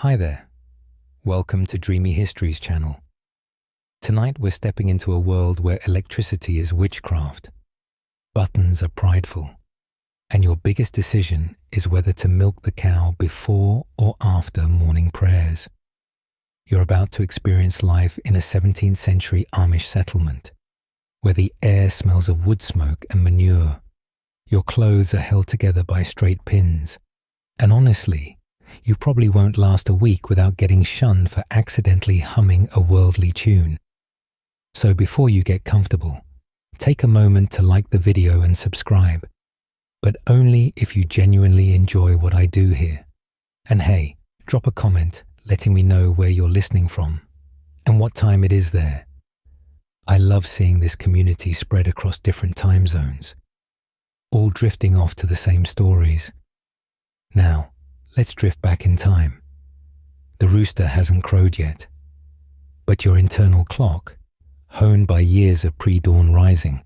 Hi there. Welcome to Dreamy Histories channel. Tonight we're stepping into a world where electricity is witchcraft, buttons are prideful, and your biggest decision is whether to milk the cow before or after morning prayers. You're about to experience life in a 17th century Amish settlement, where the air smells of wood smoke and manure. Your clothes are held together by straight pins, and honestly, you probably won't last a week without getting shunned for accidentally humming a worldly tune. So before you get comfortable, take a moment to like the video and subscribe, but only if you genuinely enjoy what I do here. And hey, drop a comment letting me know where you're listening from and what time it is there. I love seeing this community spread across different time zones, all drifting off to the same stories. Now, let's drift back in time. The rooster hasn't crowed yet, but your internal clock, honed by years of pre-dawn rising,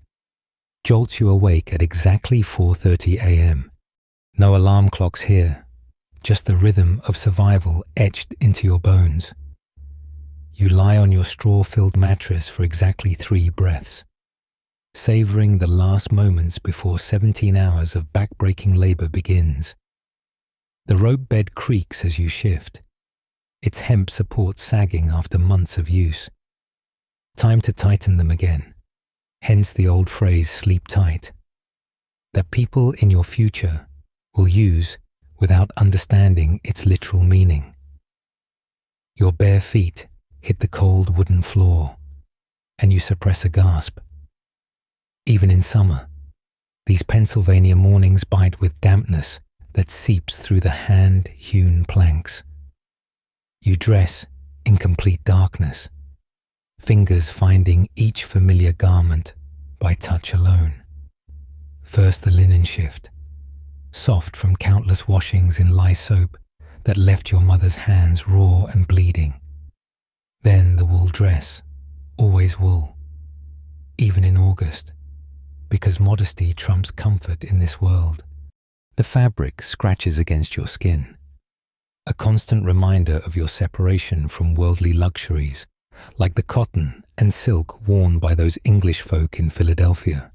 jolts you awake at exactly 4:30 a.m. No alarm clocks here, just the rhythm of survival etched into your bones. You lie on your straw-filled mattress for exactly 3 breaths, savoring the last moments before 17 hours of back-breaking labor begins. The rope bed creaks as you shift, its hemp supports sagging after months of use. Time to tighten them again, hence the old phrase sleep tight, that people in your future will use without understanding its literal meaning. Your bare feet hit the cold wooden floor, and you suppress a gasp. Even in summer, these Pennsylvania mornings bite with dampness that seeps through the hand-hewn planks. You dress in complete darkness, fingers finding each familiar garment by touch alone. First the linen shift, soft from countless washings in lye soap that left your mother's hands raw and bleeding. Then the wool dress, always wool, even in August, because modesty trumps comfort in this world. The fabric scratches against your skin, a constant reminder of your separation from worldly luxuries, like the cotton and silk worn by those English folk in Philadelphia.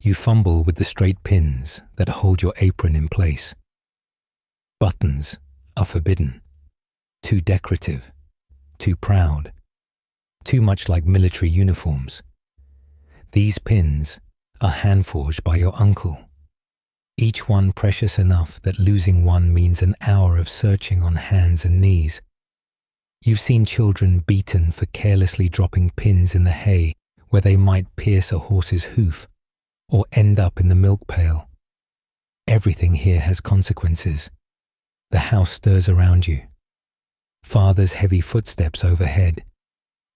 You fumble with the straight pins that hold your apron in place. Buttons are forbidden, too decorative, too proud, too much like military uniforms. These pins are hand-forged by your uncle, each one precious enough that losing one means an hour of searching on hands and knees. You've seen children beaten for carelessly dropping pins in the hay where they might pierce a horse's hoof or end up in the milk pail. Everything here has consequences. The house stirs around you. Father's heavy footsteps overhead.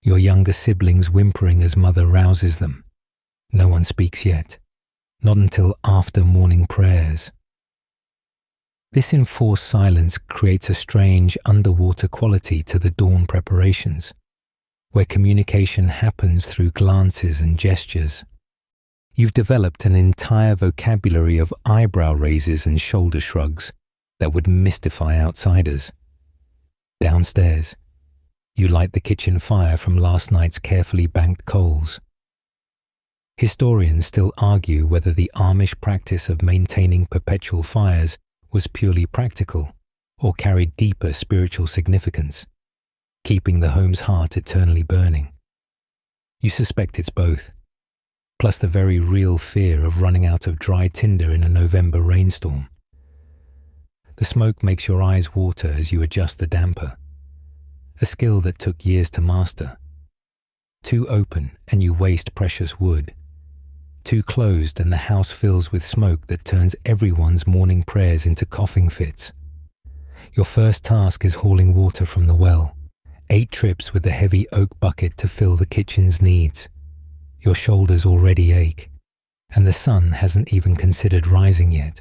Your younger siblings whimpering as mother rouses them. No one speaks yet. Not until after morning prayers. This enforced silence creates a strange underwater quality to the dawn preparations, where communication happens through glances and gestures. You've developed an entire vocabulary of eyebrow raises and shoulder shrugs that would mystify outsiders. Downstairs, you light the kitchen fire from last night's carefully banked coals. Historians still argue whether the Amish practice of maintaining perpetual fires was purely practical or carried deeper spiritual significance, keeping the home's heart eternally burning. You suspect it's both, plus the very real fear of running out of dry tinder in a November rainstorm. The smoke makes your eyes water as you adjust the damper, a skill that took years to master. Too open and you waste precious wood. Too closed and the house fills with smoke that turns everyone's morning prayers into coughing fits. Your first task is hauling water from the well, 8 trips with the heavy oak bucket to fill the kitchen's needs. Your shoulders already ache, and the sun hasn't even considered rising yet.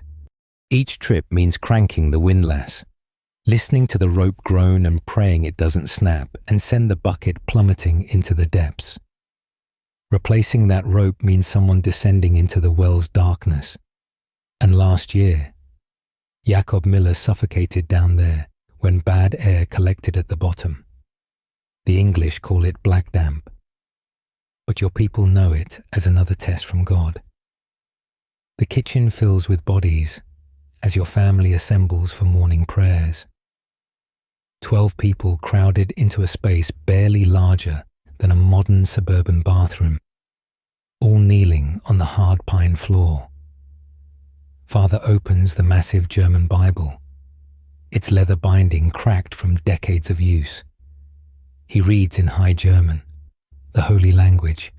Each trip means cranking the windlass, listening to the rope groan and praying it doesn't snap and send the bucket plummeting into the depths. Replacing that rope means someone descending into the well's darkness. And last year, Jacob Miller suffocated down there when bad air collected at the bottom. The English call it black damp, but your people know it as another test from God. The kitchen fills with bodies as your family assembles for morning prayers. 12 people crowded into a space barely larger than a modern suburban bathroom, all kneeling on the hard pine floor. Father opens the massive German Bible, its leather binding cracked from decades of use. He reads in High German, the holy language,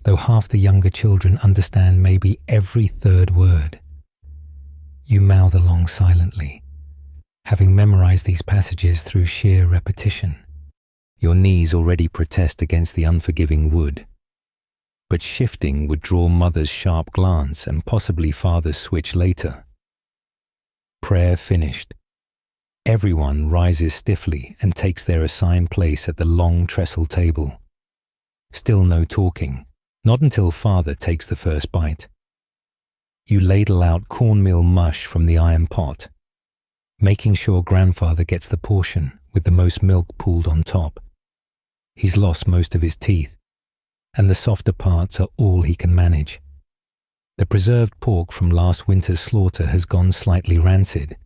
though half the younger children understand maybe every third word. You mouth along silently, having memorized these passages through sheer repetition. Your knees already protest against the unforgiving wood, but shifting would draw Mother's sharp glance and possibly Father's switch later. Prayer finished. Everyone rises stiffly and takes their assigned place at the long trestle table. Still no talking, not until Father takes the first bite. You ladle out cornmeal mush from the iron pot, making sure Grandfather gets the portion with the most milk pooled on top. He's lost most of his teeth, and the softer parts are all he can manage. The preserved pork from last winter's slaughter has gone slightly rancid,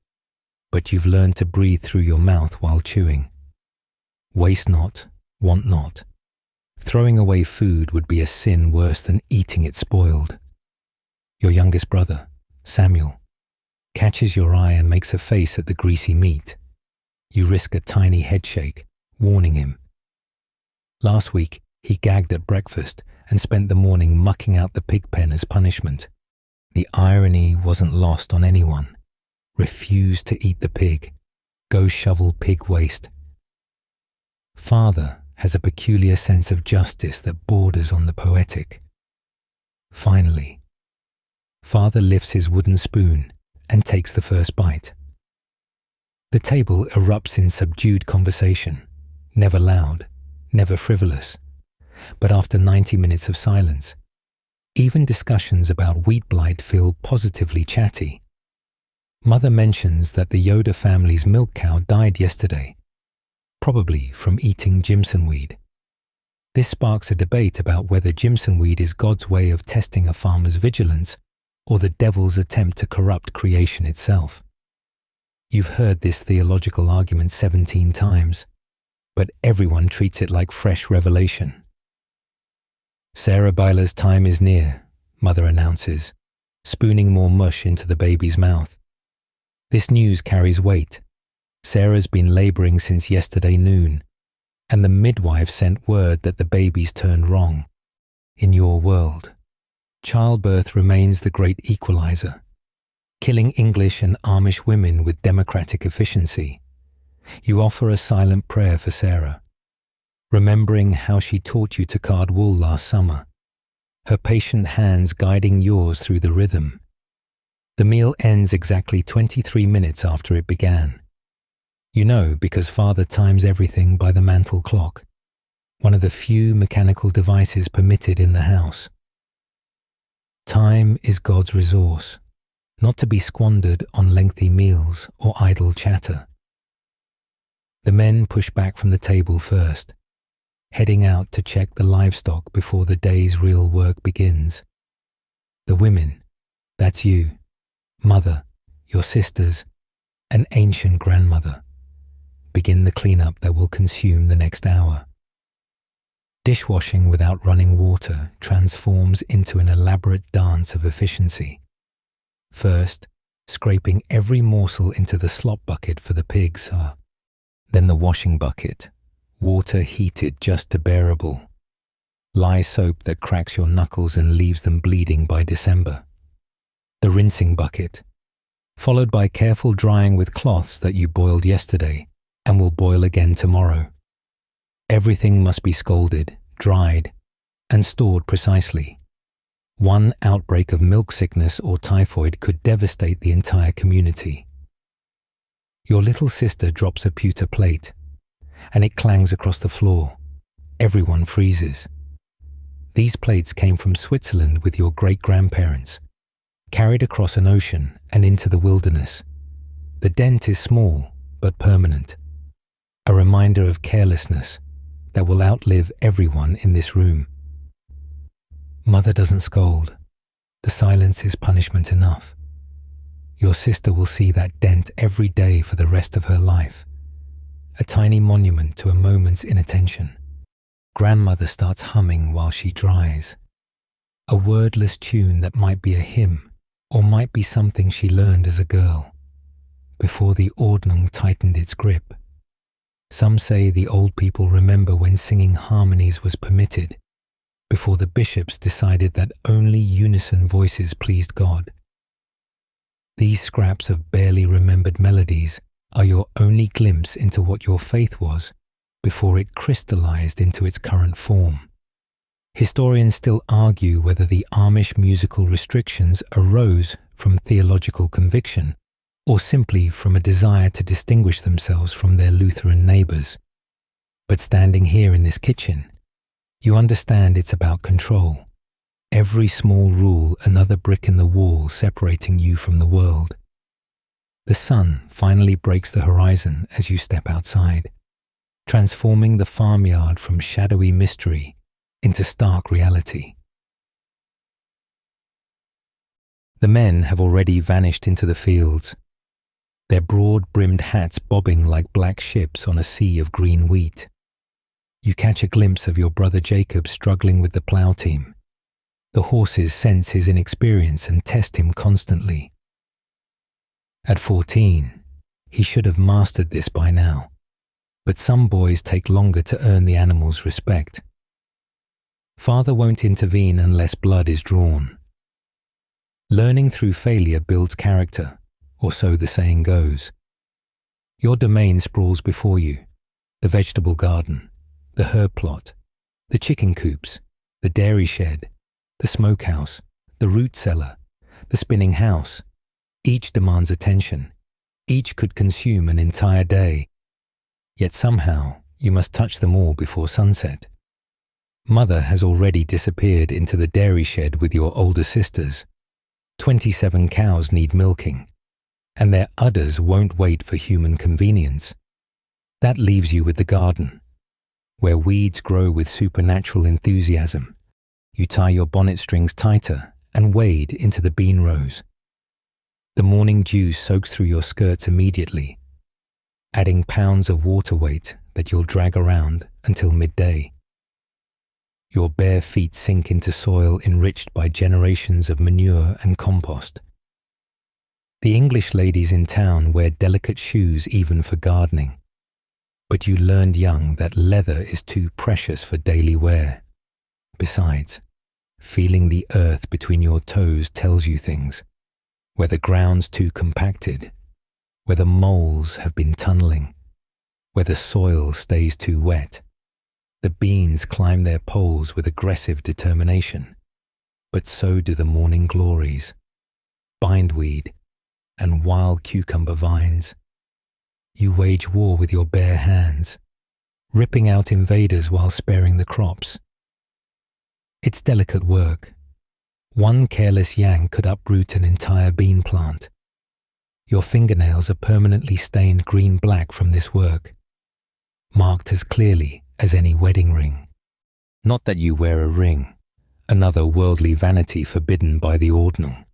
but you've learned to breathe through your mouth while chewing. Waste not, want not. Throwing away food would be a sin worse than eating it spoiled. Your youngest brother, Samuel, catches your eye and makes a face at the greasy meat. You risk a tiny headshake, warning him. Last week, he gagged at breakfast and spent the morning mucking out the pig pen as punishment. The irony wasn't lost on anyone. Refuse to eat the pig. Go shovel pig waste. Father has a peculiar sense of justice that borders on the poetic. Finally, Father lifts his wooden spoon and takes the first bite. The table erupts in subdued conversation, never loud, never frivolous. But after 90 minutes of silence, even discussions about wheat blight feel positively chatty. Mother mentions that the Yoda family's milk cow died yesterday, probably from eating Jimson weed. This sparks a debate about whether Jimson weed is God's way of testing a farmer's vigilance or the devil's attempt to corrupt creation itself. You've heard this theological argument 17 times, but everyone treats it like fresh revelation. Sarah Byler's time is near, Mother announces, spooning more mush into the baby's mouth. This news carries weight. Sarah's been laboring since yesterday noon, and the midwife sent word that the baby's turned wrong. In your world, childbirth remains the great equalizer, killing English and Amish women with democratic efficiency. You offer a silent prayer for Sarah, remembering how she taught you to card wool last summer, her patient hands guiding yours through the rhythm. The meal ends exactly 23 minutes after it began. You know because Father times everything by the mantel clock, one of the few mechanical devices permitted in the house. Time is God's resource, not to be squandered on lengthy meals or idle chatter. The men push back from the table first, heading out to check the livestock before the day's real work begins. The women, that's you, Mother, your sisters, and ancient grandmother, begin the cleanup that will consume the next hour. Dishwashing without running water transforms into an elaborate dance of efficiency. First, scraping every morsel into the slop bucket for the pigs, then the washing bucket, water heated just to bearable. Lye soap that cracks your knuckles and leaves them bleeding by December. The rinsing bucket, followed by careful drying with cloths that you boiled yesterday and will boil again tomorrow. Everything must be scalded, dried, and stored precisely. One outbreak of milk sickness or typhoid could devastate the entire community. Your little sister drops a pewter plate, and it clangs across the floor. Everyone freezes. These plates came from Switzerland with your great-grandparents, carried across an ocean and into the wilderness. The dent is small, but permanent. A reminder of carelessness that will outlive everyone in this room. Mother doesn't scold. The silence is punishment enough. Your sister will see that dent every day for the rest of her life. A tiny monument to a moment's inattention. Grandmother starts humming while she dries. A wordless tune that might be a hymn, or might be something she learned as a girl, before the Ordnung tightened its grip. Some say the old people remember when singing harmonies was permitted, before the bishops decided that only unison voices pleased God. These scraps of barely remembered melodies are your only glimpse into what your faith was before it crystallized into its current form. Historians still argue whether the Amish musical restrictions arose from theological conviction or simply from a desire to distinguish themselves from their Lutheran neighbors. But standing here in this kitchen, you understand it's about control. Every small rule, another brick in the wall separating you from the world. The sun finally breaks the horizon as you step outside, transforming the farmyard from shadowy mystery into stark reality. The men have already vanished into the fields, their broad-brimmed hats bobbing like black ships on a sea of green wheat. You catch a glimpse of your brother Jacob struggling with the plough team. The horses sense his inexperience and test him constantly. At 14, he should have mastered this by now, but some boys take longer to earn the animal's respect. Father won't intervene unless blood is drawn. Learning through failure builds character, or so the saying goes. Your domain sprawls before you, the vegetable garden, the herb plot, the chicken coops, the dairy shed, the smokehouse, the root cellar, the spinning house. Each demands attention. Each could consume an entire day. Yet somehow you must touch them all before sunset. Mother has already disappeared into the dairy shed with your older sisters. 27 cows need milking, and their udders won't wait for human convenience. That leaves you with the garden, where weeds grow with supernatural enthusiasm. You tie your bonnet strings tighter and wade into the bean rows. The morning dew soaks through your skirts immediately, adding pounds of water weight that you'll drag around until midday. Your bare feet sink into soil enriched by generations of manure and compost. The English ladies in town wear delicate shoes even for gardening, but you learned young that leather is too precious for daily wear. Besides, feeling the earth between your toes tells you things, where the ground's too compacted, where the moles have been tunneling, where the soil stays too wet. The beans climb their poles with aggressive determination, but so do the morning glories, bindweed, and wild cucumber vines. You wage war with your bare hands, ripping out invaders while sparing the crops. It's delicate work. One careless yank could uproot an entire bean plant. Your fingernails are permanently stained green-black from this work, marked as clearly as any wedding ring. Not that you wear a ring, another worldly vanity forbidden by the Ordnung.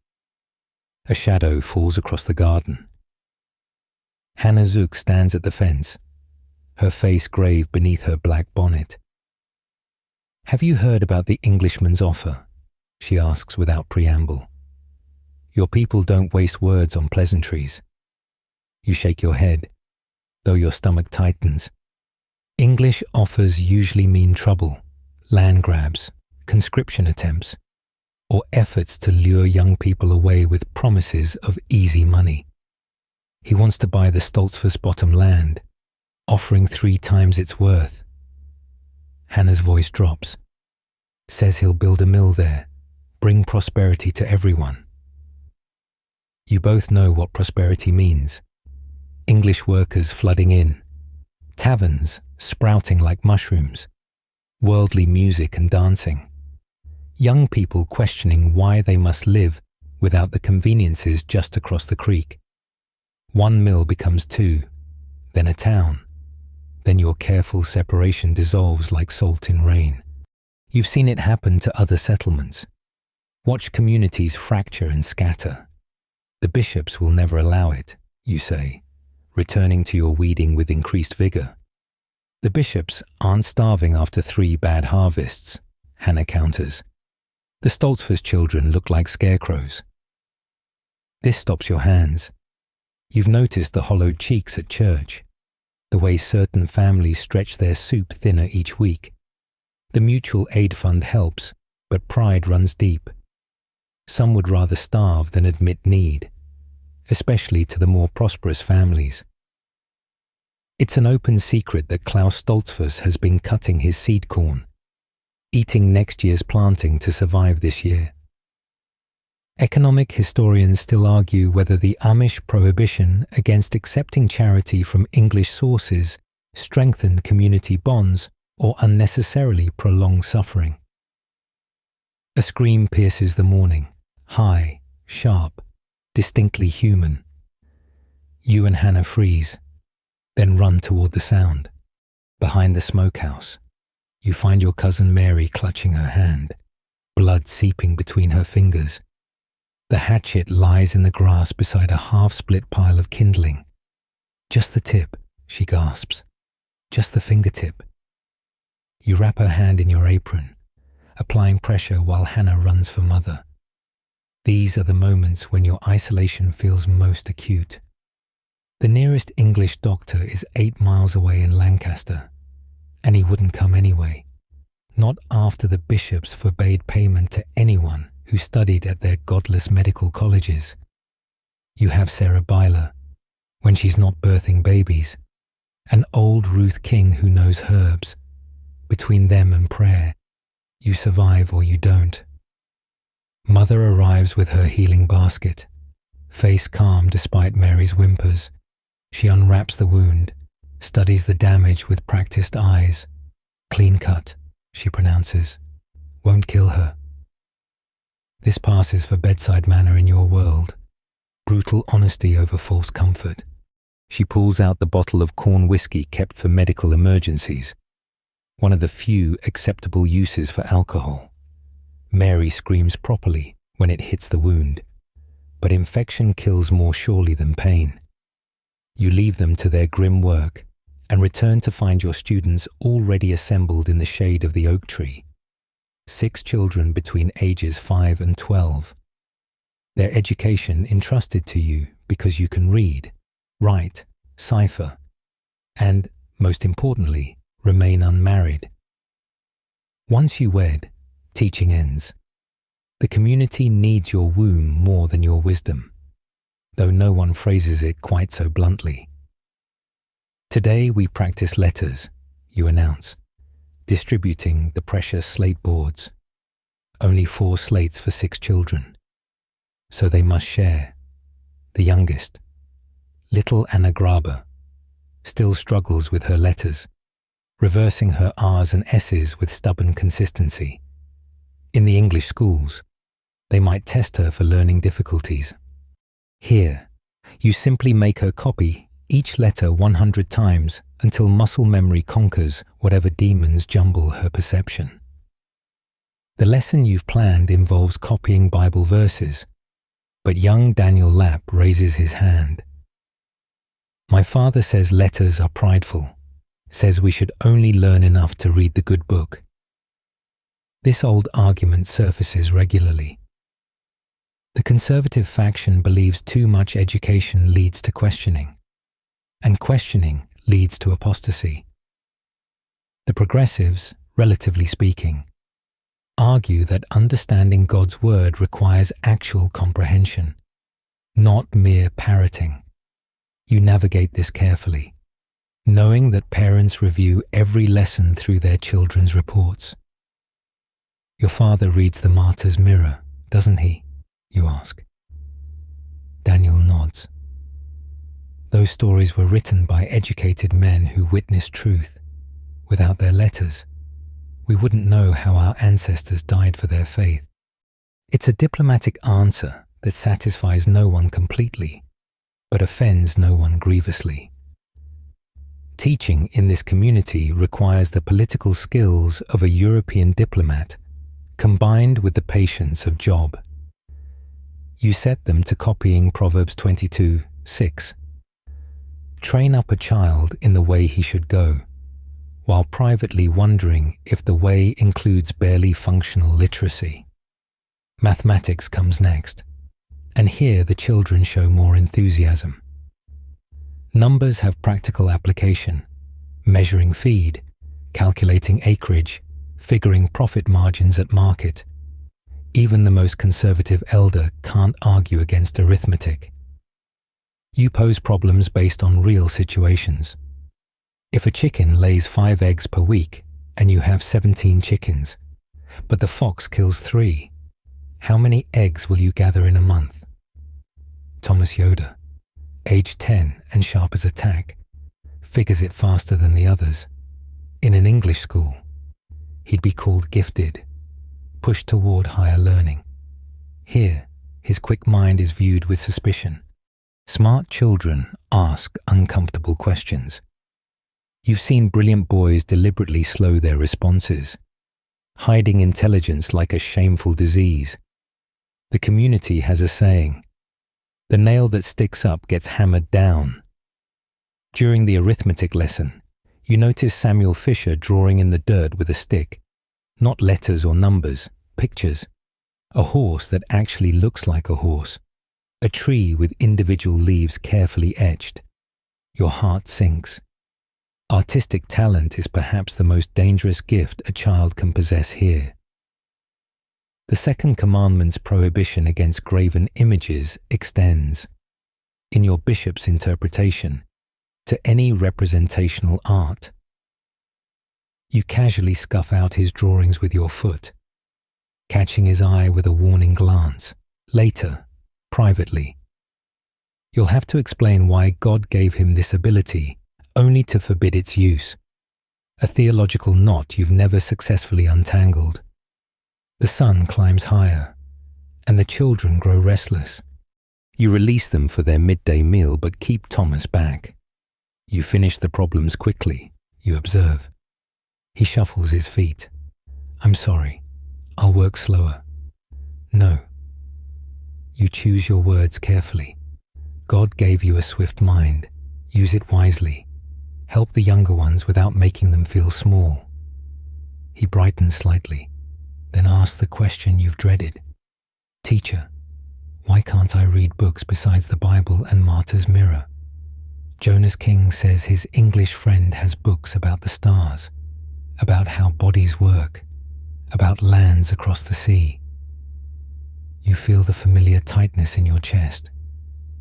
A shadow falls across the garden. Hannah Zook stands at the fence, her face grave beneath her black bonnet. "Have you heard about the Englishman's offer?" she asks without preamble. Your people don't waste words on pleasantries. You shake your head, though your stomach tightens. English offers usually mean trouble, land grabs, conscription attempts, or efforts to lure young people away with promises of easy money. He wants to buy the Stolzfus-Bottom land, offering 3 times its worth. Hannah's voice drops. Says he'll build a mill there, bring prosperity to everyone. You both know what prosperity means. English workers flooding in, taverns sprouting like mushrooms, worldly music and dancing, young people questioning why they must live without the conveniences just across the creek. 1 mill becomes 2, then a town. Then your careful separation dissolves like salt in rain. You've seen it happen to other settlements. Watch communities fracture and scatter. The bishops will never allow it, you say, returning to your weeding with increased vigor. The bishops aren't starving after 3 bad harvests, Hannah counters. The Stoltzfus children look like scarecrows. This stops your hands. You've noticed the hollowed cheeks at church, the way certain families stretch their soup thinner each week. The mutual aid fund helps, but pride runs deep. Some would rather starve than admit need, especially to the more prosperous families. It's an open secret that Klaus Stoltzfus has been cutting his seed corn, eating next year's planting to survive this year. Economic historians still argue whether the Amish prohibition against accepting charity from English sources strengthened community bonds or unnecessarily prolonged suffering. A scream pierces the morning, high, sharp, distinctly human. You and Hannah freeze, then run toward the sound. Behind the smokehouse, you find your cousin Mary clutching her hand, blood seeping between her fingers. The hatchet lies in the grass beside a half-split pile of kindling. Just the tip, she gasps. Just the fingertip. You wrap her hand in your apron, applying pressure while Hannah runs for mother. These are the moments when your isolation feels most acute. The nearest English doctor is 8 miles away in Lancaster, and he wouldn't come anyway. Not after the bishops forbade payment to anyone who studied at their godless medical colleges. You have Sarah Byler, when she's not birthing babies, and old Ruth King who knows herbs. Between them and prayer, you survive or you don't. Mother arrives with her healing basket, face calm despite Mary's whimpers. She unwraps the wound, studies the damage with practiced eyes. Clean cut, she pronounces. Won't kill her. This passes for bedside manner in your world. Brutal honesty over false comfort. She pulls out the bottle of corn whiskey kept for medical emergencies, one of the few acceptable uses for alcohol. Mary screams properly when it hits the wound, but infection kills more surely than pain. You leave them to their grim work and return to find your students already assembled in the shade of the oak tree. 6 children between ages 5 and 12. Their education entrusted to you because you can read, write, cipher, and, most importantly, remain unmarried. Once you wed, teaching ends. The community needs your womb more than your wisdom, though no one phrases it quite so bluntly. Today we practice letters, you announce, distributing the precious slate boards. Only 4 slates for 6 children. So they must share. The youngest, little Anna Graber, still struggles with her letters, reversing her R's and S's with stubborn consistency. In the English schools, they might test her for learning difficulties. Here, you simply make her copy each letter 100 times until muscle memory conquers whatever demons jumble her perception. The lesson you've planned involves copying Bible verses, but young Daniel Lapp raises his hand. My father says letters are prideful, says we should only learn enough to read the good book. This old argument surfaces regularly. The conservative faction believes too much education leads to questioning, and questioning leads to apostasy. The progressives, relatively speaking, argue that understanding God's word requires actual comprehension, not mere parroting. You navigate this carefully, knowing that parents review every lesson through their children's reports. Your father reads the Martyr's Mirror, doesn't he? You ask. Daniel nods. Those stories were written by educated men who witnessed truth. Without their letters, we wouldn't know how our ancestors died for their faith. It's a diplomatic answer that satisfies no one completely, but offends no one grievously. Teaching in this community requires the political skills of a European diplomat combined with the patience of Job. You set them to copying Proverbs 22:6. Train up a child in the way he should go, while privately wondering if the way includes barely functional literacy. Mathematics comes next, and here the children show more enthusiasm. Numbers have practical application, measuring feed, calculating acreage, figuring profit margins at market. Even the most conservative elder can't argue against arithmetic. You pose problems based on real situations. If a chicken lays 5 eggs per week and you have 17 chickens, but the fox kills 3, how many eggs will you gather in a month? Thomas Yoder, age 10 and sharp as a tack, figures it faster than the others. In an English school, he'd be called gifted, pushed toward higher learning. Here, his quick mind is viewed with suspicion. Smart children ask uncomfortable questions. You've seen brilliant boys deliberately slow their responses, hiding intelligence like a shameful disease. The community has a saying, "The nail that sticks up gets hammered down." During the arithmetic lesson, you notice Samuel Fisher drawing in the dirt with a stick, not letters or numbers, pictures. A horse that actually looks like a horse. A tree with individual leaves carefully etched. Your heart sinks. Artistic talent is perhaps the most dangerous gift a child can possess here. The second commandment's prohibition against graven images extends, in your bishop's interpretation, to any representational art. You casually scuff out his drawings with your foot, catching his eye with a warning glance. Later, privately, you'll have to explain why God gave him this ability, only to forbid its use. A theological knot you've never successfully untangled. The sun climbs higher, and the children grow restless. You release them for their midday meal but keep Thomas back. You finish the problems quickly, you observe. He shuffles his feet. "I'm sorry, I'll work slower." "No." You choose your words carefully. God gave you a swift mind. Use it wisely. Help the younger ones without making them feel small. He brightens slightly, then asks the question you've dreaded. "Teacher, why can't I read books besides the Bible and Martha's Mirror?" Jonas King says his English friend has books about the stars, about how bodies work, about lands across the sea. You feel the familiar tightness in your chest,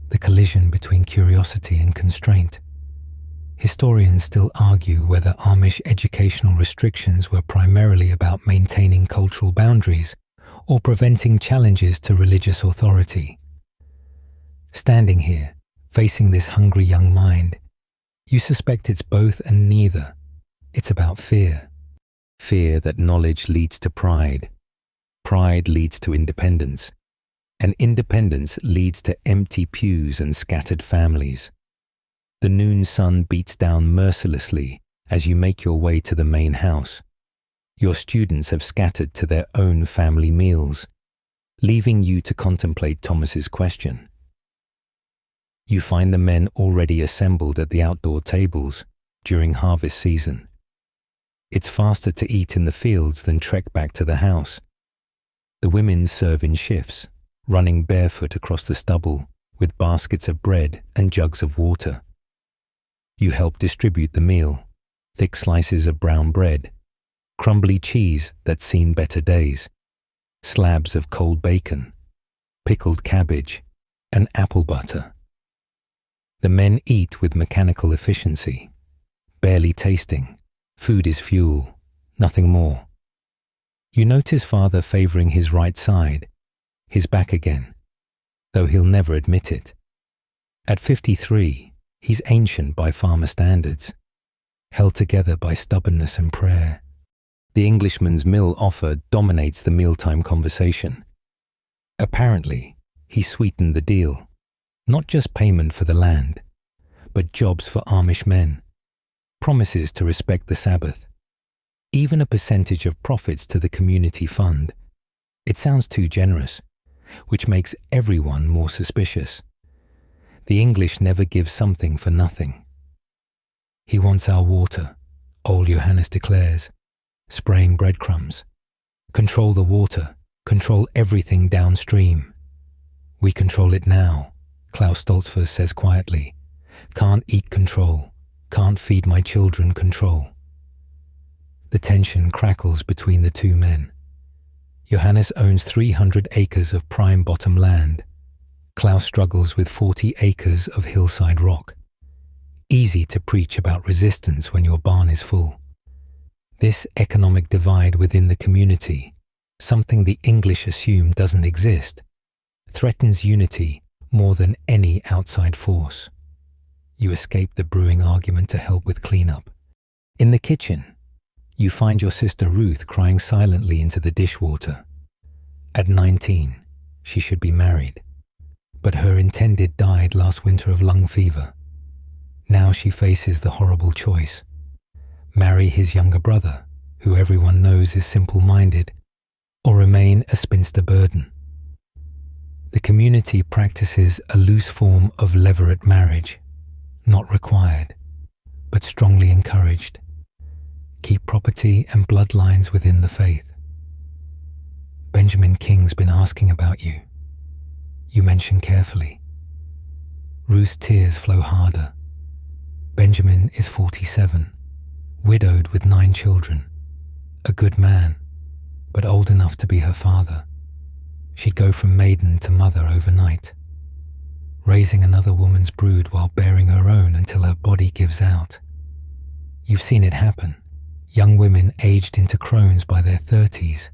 the collision between curiosity and constraint. Historians still argue whether Amish educational restrictions were primarily about maintaining cultural boundaries or preventing challenges to religious authority. Standing here, facing this hungry young mind, you suspect it's both and neither. It's about fear. Fear that knowledge leads to pride. Pride leads to independence. And independence leads to empty pews and scattered families. The noon sun beats down mercilessly as you make your way to the main house. Your students have scattered to their own family meals, leaving you to contemplate Thomas's question. You find the men already assembled at the outdoor tables during harvest season. It's faster to eat in the fields than trek back to the house. The women serve in shifts, running barefoot across the stubble with baskets of bread and jugs of water. You help distribute the meal, thick slices of brown bread, crumbly cheese that's seen better days, slabs of cold bacon, pickled cabbage, and apple butter. The men eat with mechanical efficiency, barely tasting. Food is fuel, nothing more. You notice Father favoring his right side, his back again, though he'll never admit it. At 53, he's ancient by farmer standards, held together by stubbornness and prayer. The Englishman's mill offer dominates the mealtime conversation. Apparently, he sweetened the deal, not just payment for the land, but jobs for Amish men. promises to respect the Sabbath, even a percentage of profits to the community fund. It sounds too generous, which makes everyone more suspicious. The English never give something for nothing. He wants our water, old Johannes declares, spraying breadcrumbs. Control the water, control everything downstream. We control it now, Klaus Stoltzfus says quietly. Can't eat control, can't feed my children control. The tension crackles between the two men. Johannes owns 300 acres of prime bottom land. Klaus struggles with 40 acres of hillside rock. Easy to preach about resistance when your barn is full. This economic divide within the community, something the English assume doesn't exist, threatens unity more than any outside force. You escape the brewing argument to help with cleanup. In the kitchen, you find your sister Ruth crying silently into the dishwater. At 19, she should be married, but her intended died last winter of lung fever. Now she faces the horrible choice: marry his younger brother, who everyone knows is simple-minded, or remain a spinster burden. The community practices a loose form of levirate marriage, not required, but strongly encouraged. Keep property and bloodlines within the faith. Benjamin King's been asking about you. You mention carefully. Ruth's tears flow harder. Benjamin is 47, widowed with 9 children. A good man, but old enough to be her father. She'd go from maiden to mother overnight, raising another woman's brood while bearing her own until her body gives out. You've seen it happen. Young women aged into crones by their 30s,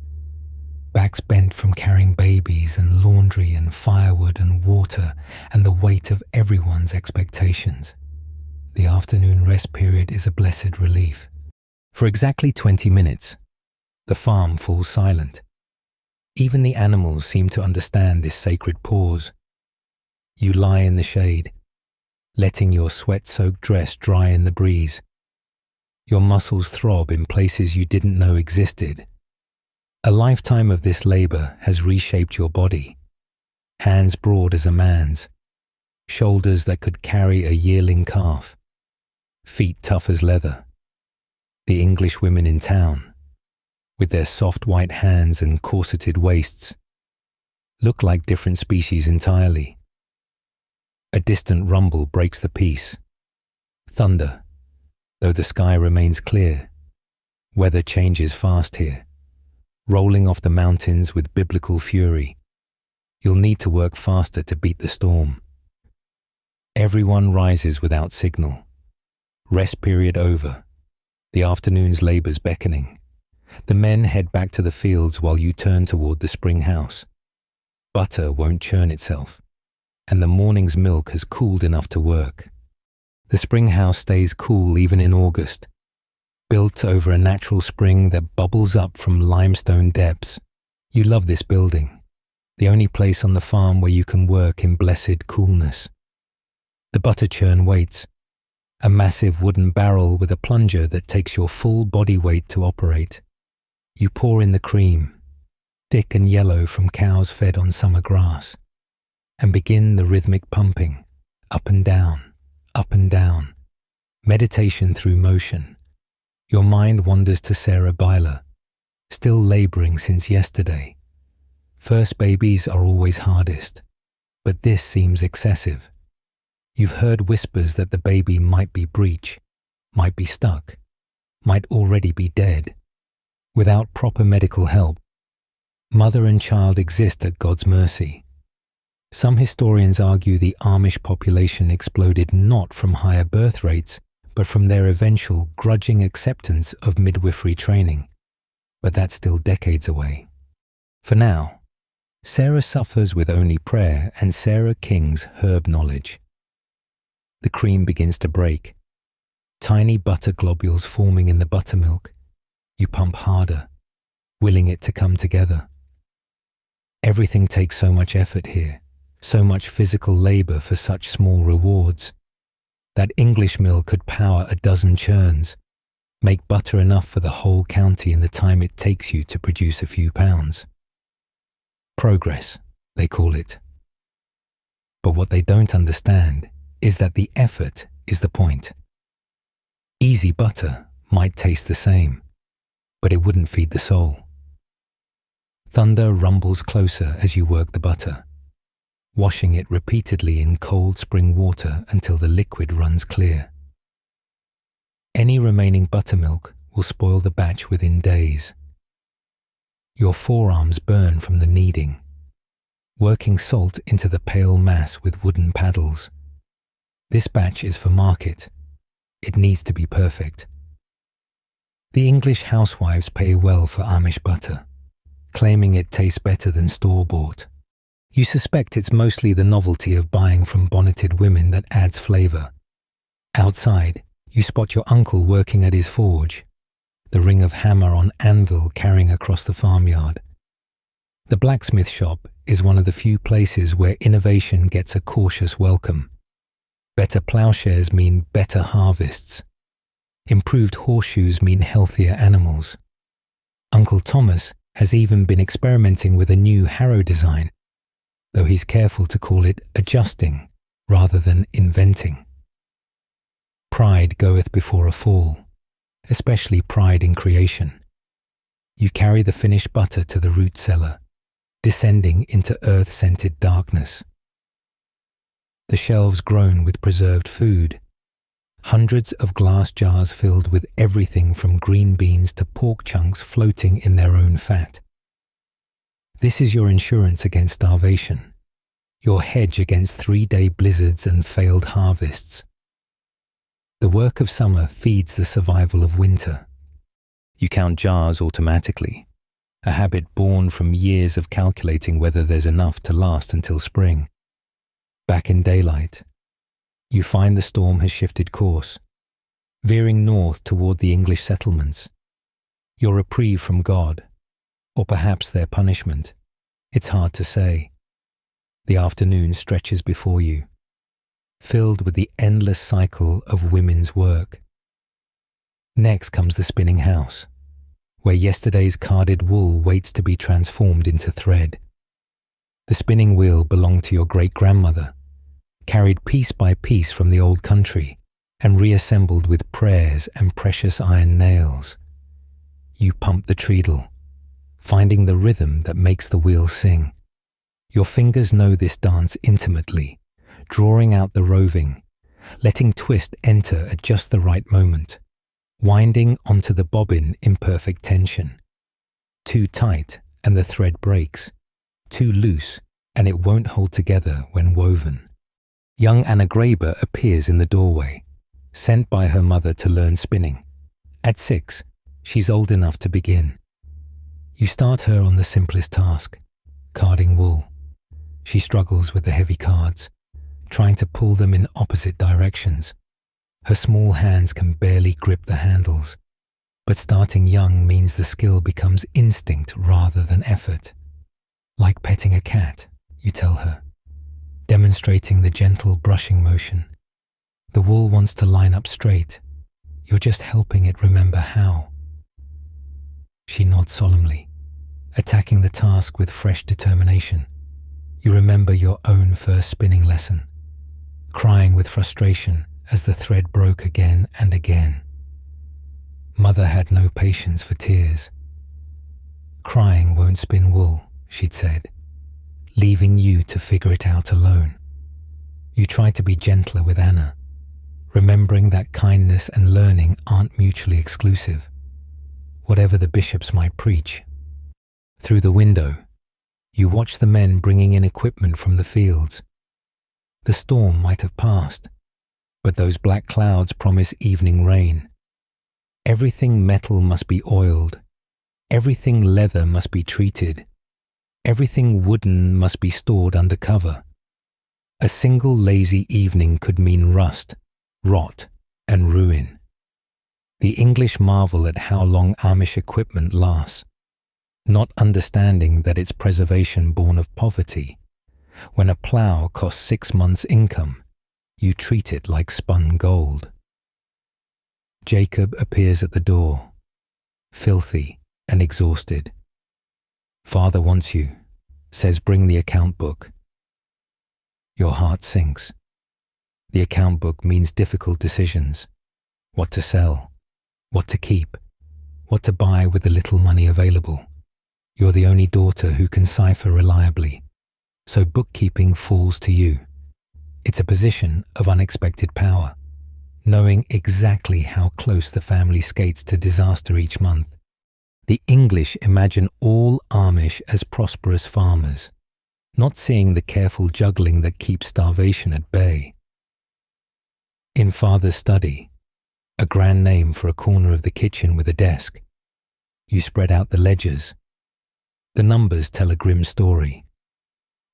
backs bent from carrying babies and laundry and firewood and water and the weight of everyone's expectations. The afternoon rest period is a blessed relief. For exactly 20 minutes, the farm falls silent. Even the animals seem to understand this sacred pause. You lie in the shade, letting your sweat-soaked dress dry in the breeze. Your muscles throb in places you didn't know existed. A lifetime of this labor has reshaped your body. Hands broad as a man's, shoulders that could carry a yearling calf, feet tough as leather. The English women in town, with their soft white hands and corseted waists, look like different species entirely. A distant rumble breaks the peace. Thunder, though the sky remains clear. Weather changes fast here, rolling off the mountains with biblical fury. You'll need to work faster to beat the storm. Everyone rises without signal. Rest period over. The afternoon's labor's beckoning. The men head back to the fields while you turn toward the spring house. Butter won't churn itself, and the morning's milk has cooled enough to work. The spring house stays cool even in August, built over a natural spring that bubbles up from limestone depths. You love this building, the only place on the farm where you can work in blessed coolness. The butter churn waits, a massive wooden barrel with a plunger that takes your full body weight to operate. You pour in the cream, thick and yellow from cows fed on summer grass, and begin the rhythmic pumping, up and down, meditation through motion. Your mind wanders to Sarah Byler, still laboring since yesterday. First babies are always hardest, but this seems excessive. You've heard whispers that the baby might be breech, might be stuck, might already be dead. Without proper medical help, mother and child exist at God's mercy. Some historians argue the Amish population exploded not from higher birth rates, but from their eventual grudging acceptance of midwifery training. But that's still decades away. For now, Sarah suffers with only prayer and Sarah King's herb knowledge. The cream begins to break, tiny butter globules forming in the buttermilk. You pump harder, willing it to come together. Everything takes so much effort here, so much physical labor for such small rewards. That English mill could power a dozen churns, make butter enough for the whole county in the time it takes you to produce a few pounds. Progress, they call it. But what they don't understand is that the effort is the point. Easy butter might taste the same, but it wouldn't feed the soul. Thunder rumbles closer as you work the butter, washing it repeatedly in cold spring water until the liquid runs clear. Any remaining buttermilk will spoil the batch within days. Your forearms burn from the kneading, working salt into the pale mass with wooden paddles. This batch is for market. It needs to be perfect. The English housewives pay well for Amish butter, claiming it tastes better than store-bought. You suspect it's mostly the novelty of buying from bonneted women that adds flavour. Outside, you spot your uncle working at his forge, the ring of hammer on anvil carrying across the farmyard. The blacksmith shop is one of the few places where innovation gets a cautious welcome. Better ploughshares mean better harvests. Improved horseshoes mean healthier animals. Uncle Thomas has even been experimenting with a new harrow design, though he's careful to call it adjusting rather than inventing. Pride goeth before a fall, especially pride in creation. You carry the finished butter to the root cellar, descending into earth-scented darkness. The shelves groan with preserved food, hundreds of glass jars filled with everything from green beans to pork chunks floating in their own fat. This is your insurance against starvation, your hedge against 3-day blizzards and failed harvests. The work of summer feeds the survival of winter. You count jars automatically, a habit born from years of calculating whether there's enough to last until spring. Back in daylight, you find the storm has shifted course, veering north toward the English settlements. Your reprieve from God, or perhaps their punishment, it's hard to say. The afternoon stretches before you, filled with the endless cycle of women's work. Next comes the spinning house, where yesterday's carded wool waits to be transformed into thread. The spinning wheel belonged to your great-grandmother, carried piece by piece from the old country and reassembled with prayers and precious iron nails. You pump the treadle, finding the rhythm that makes the wheel sing. Your fingers know this dance intimately, drawing out the roving, letting twist enter at just the right moment, winding onto the bobbin in perfect tension. Too tight and the thread breaks, too loose and it won't hold together when woven. Young Anna Graber appears in the doorway, sent by her mother to learn spinning. At 6, she's old enough to begin. You start her on the simplest task, carding wool. She struggles with the heavy cards, trying to pull them in opposite directions. Her small hands can barely grip the handles, but starting young means the skill becomes instinct rather than effort. Like petting a cat, you tell her, demonstrating the gentle brushing motion. The wool wants to line up straight. You're just helping it remember how. She nods solemnly, attacking the task with fresh determination. You remember your own first spinning lesson, crying with frustration as the thread broke again and again. Mother had no patience for tears. Crying won't spin wool, she'd said, leaving you to figure it out alone. You try to be gentler with Anna, remembering that kindness and learning aren't mutually exclusive, whatever the bishops might preach. Through the window, you watch the men bringing in equipment from the fields. The storm might have passed, but those black clouds promise evening rain. Everything metal must be oiled. Everything leather must be treated. Everything wooden must be stored under cover. A single lazy evening could mean rust, rot, and ruin. The English marvel at how long Amish equipment lasts, not understanding that it's preservation born of poverty. When a plough costs 6 months' income, you treat it like spun gold. Jacob appears at the door, filthy and exhausted. Father wants you, says bring the account book. Your heart sinks. The account book means difficult decisions. What to sell, what to keep, what to buy with the little money available. You're the only daughter who can cipher reliably, so bookkeeping falls to you. It's a position of unexpected power, knowing exactly how close the family skates to disaster each month. The English imagine all Amish as prosperous farmers, not seeing the careful juggling that keeps starvation at bay. In Father's study, a grand name for a corner of the kitchen with a desk, you spread out the ledgers. The numbers tell a grim story.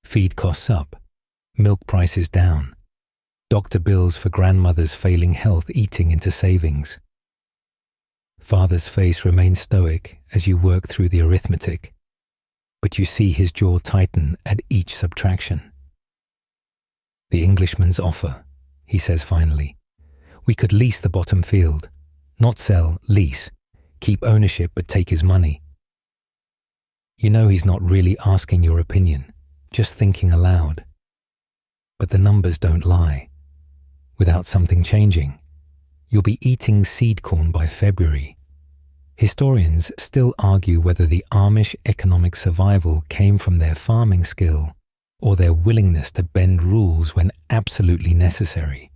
Feed costs up, milk prices down, doctor bills for grandmother's failing health eating into savings. Father's face remains stoic as you work through the arithmetic, but you see his jaw tighten at each subtraction. The Englishman's offer, he says finally. We could lease the bottom field, not sell, lease, keep ownership but take his money. You know he's not really asking your opinion, just thinking aloud. But the numbers don't lie. Without something changing, you'll be eating seed corn by February. Historians still argue whether the Amish economic survival came from their farming skill or their willingness to bend rules when absolutely necessary.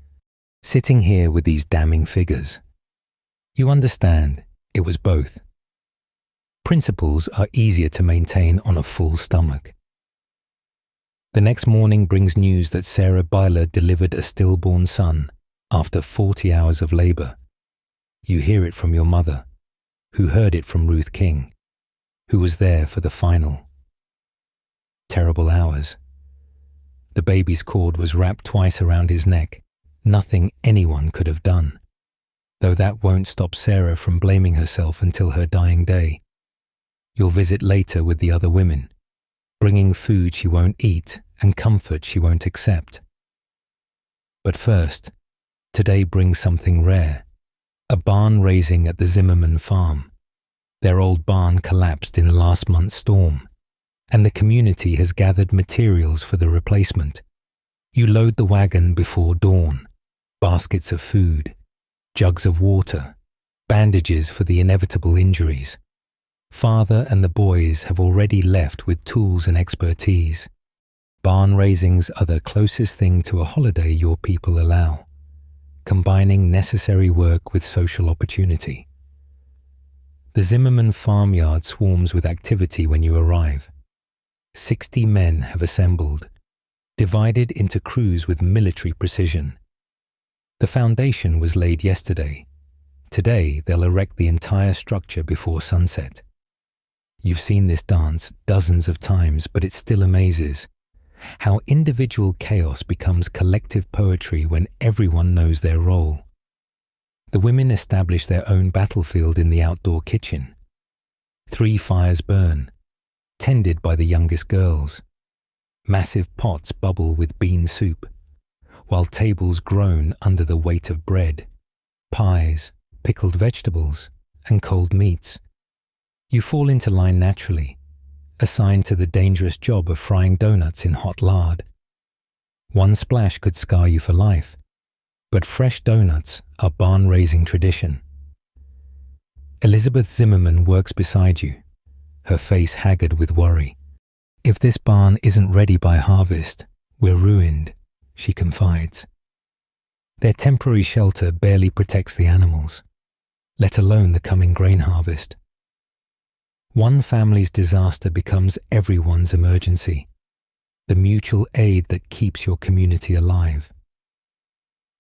Sitting here with these damning figures, you understand it was both. Principles are easier to maintain on a full stomach. The next morning brings news that Sarah Byler delivered a stillborn son after 40 hours of labor. You hear it from your mother, who heard it from Ruth King, who was there for the final. Terrible hours. The baby's cord was wrapped twice around his neck, nothing anyone could have done, though that won't stop Sarah from blaming herself until her dying day. You'll visit later with the other women, bringing food she won't eat and comfort she won't accept. But first, today brings something rare, a barn raising at the Zimmerman farm. Their old barn collapsed in last month's storm, and the community has gathered materials for the replacement. You load the wagon before dawn, baskets of food, jugs of water, bandages for the inevitable injuries. Father and the boys have already left with tools and expertise. Barn raisings are the closest thing to a holiday your people allow, combining necessary work with social opportunity. The Zimmerman farmyard swarms with activity when you arrive. 60 men have assembled, divided into crews with military precision. The foundation was laid yesterday. Today they'll erect the entire structure before sunset. You've seen this dance dozens of times, but it still amazes how individual chaos becomes collective poetry when everyone knows their role. The women establish their own battlefield in the outdoor kitchen. 3 fires burn, tended by the youngest girls. Massive pots bubble with bean soup, while tables groan under the weight of bread, pies, pickled vegetables, and cold meats. You fall into line naturally, assigned to the dangerous job of frying donuts in hot lard. One splash could scar you for life, but fresh donuts are barn-raising tradition. Elizabeth Zimmerman works beside you, her face haggard with worry. If this barn isn't ready by harvest, we're ruined, she confides. Their temporary shelter barely protects the animals, let alone the coming grain harvest. One family's disaster becomes everyone's emergency, the mutual aid that keeps your community alive.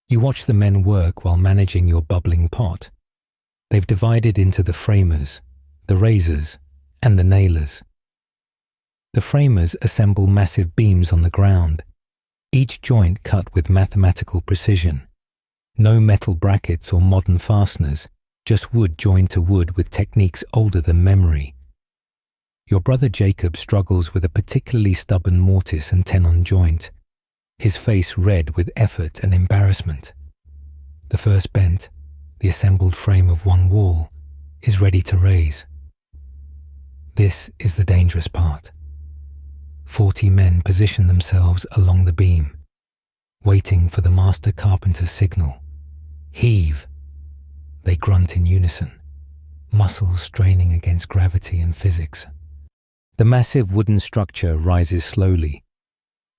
You watch the men work while managing your bubbling pot. They've divided into the framers, the raisers, and the nailers. The framers assemble massive beams on the ground, each joint cut with mathematical precision. No metal brackets or modern fasteners, just wood joined to wood with techniques older than memory. Your brother Jacob struggles with a particularly stubborn mortise and tenon joint. his face red with effort and embarrassment. The first bent, the assembled frame of one wall, is ready to raise. This is the dangerous part. 40 men position themselves along the beam, waiting for the master carpenter's signal. Heave! They grunt in unison, muscles straining against gravity and physics. The massive wooden structure rises slowly,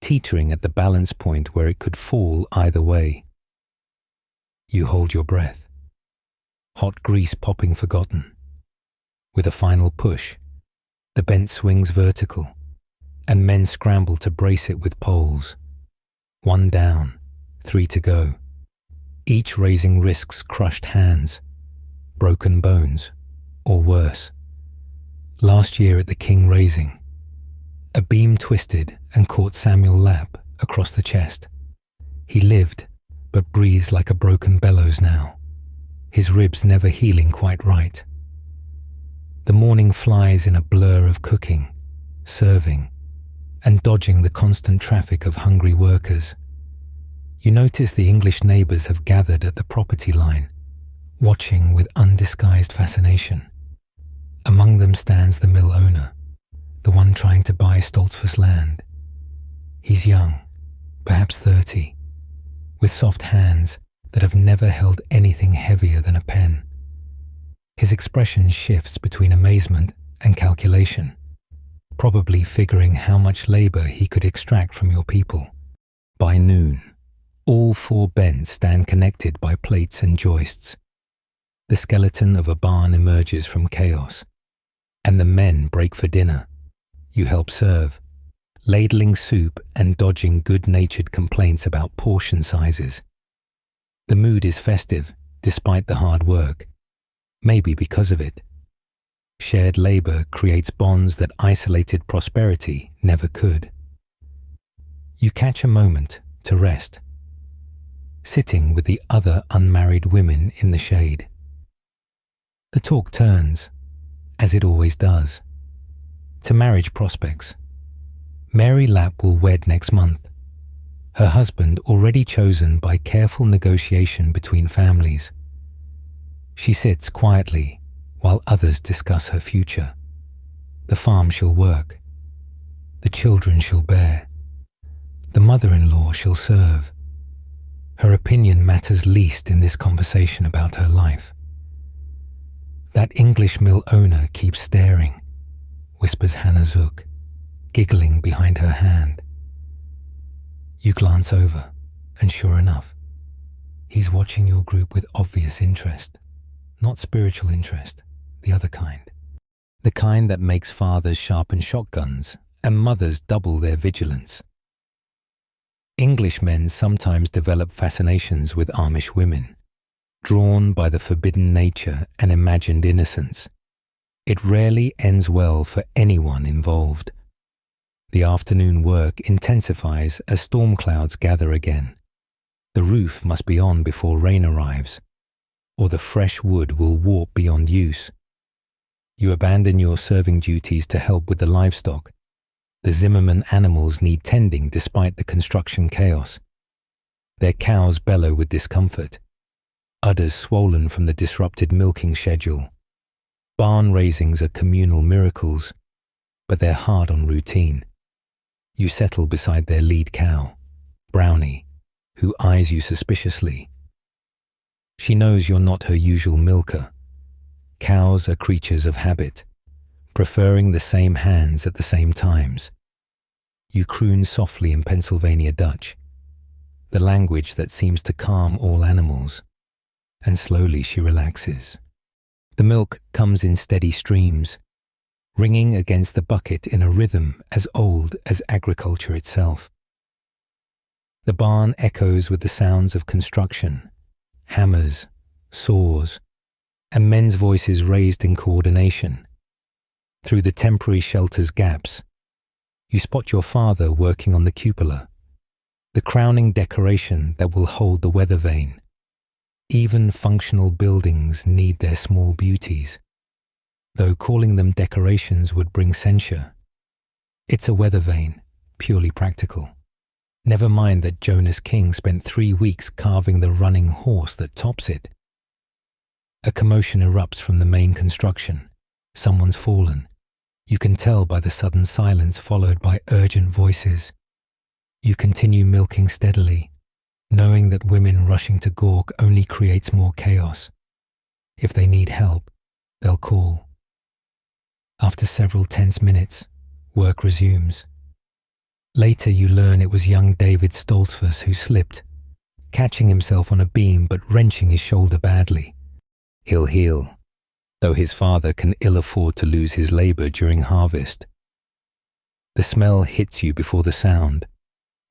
teetering at the balance point where it could fall either way. You hold your breath, hot grease popping forgotten. With a final push, the bent swings vertical, and men scramble to brace it with poles. 1 down, 3 to go. Each raising risks crushed hands, broken bones, or worse. Last year at the King raising, a beam twisted and caught Samuel Lapp across the chest. He lived, but breathes like a broken bellows now, his ribs never healing quite right. The morning flies in a blur of cooking, serving, and dodging the constant traffic of hungry workers. You notice the English neighbours have gathered at the property line, watching with undisguised fascination. Among them stands the mill owner, the one trying to buy Stoltzfus land. He's young, perhaps 30, with soft hands that have never held anything heavier than a pen. His expression shifts between amazement and calculation, probably figuring how much labour he could extract from your people. By noon, all 4 bents stand connected by plates and joists. The skeleton of a barn emerges from chaos, and the men break for dinner. You help serve, ladling soup and dodging good-natured complaints about portion sizes. The mood is festive, despite the hard work. Maybe because of it. Shared labour creates bonds that isolated prosperity never could. You catch a moment to rest, sitting with the other unmarried women in the shade. The talk turns, as it always does, to marriage prospects. Mary Lapp will wed next month, her husband already chosen by careful negotiation between families. She sits quietly while others discuss her future. The farm she'll work, the children she'll bear, the mother-in-law she'll serve. Her opinion matters least in this conversation about her life. That English mill owner keeps staring, whispers Hannah Zook, giggling behind her hand. You glance over, and sure enough, he's watching your group with obvious interest. Not spiritual interest, the other kind. The kind that makes fathers sharpen shotguns and mothers double their vigilance. English men sometimes develop fascinations with Amish women, drawn by the forbidden nature and imagined innocence. It rarely ends well for anyone involved. The afternoon work intensifies as storm clouds gather again. The roof must be on before rain arrives, or the fresh wood will warp beyond use. You abandon your serving duties to help with the livestock. The Zimmerman animals need tending despite the construction chaos. Their cows bellow with discomfort, udders swollen from the disrupted milking schedule. Barn raisings are communal miracles, but they're hard on routine. You settle beside their lead cow, Brownie, who eyes you suspiciously. She knows you're not her usual milker. Cows are creatures of habit, preferring the same hands at the same times. You croon softly in Pennsylvania Dutch, the language that seems to calm all animals, and slowly she relaxes. The milk comes in steady streams, ringing against the bucket in a rhythm as old as agriculture itself. The barn echoes with the sounds of construction, hammers, saws, and men's voices raised in coordination. Through the temporary shelter's gaps, you spot your father working on the cupola, the crowning decoration that will hold the weather vane. Even functional buildings need their small beauties, though calling them decorations would bring censure. It's a weather vane, purely practical. Never mind that Jonas King spent 3 weeks carving the running horse that tops it. A commotion erupts from the main construction. Someone's fallen. You can tell by the sudden silence followed by urgent voices. You continue milking steadily, knowing that women rushing to gawk only creates more chaos. If they need help, they'll call. After several tense minutes, work resumes. Later you learn it was young David Stoltzfus who slipped, catching himself on a beam but wrenching his shoulder badly. He'll heal, though his father can ill afford to lose his labor during harvest. The smell hits you before the sound,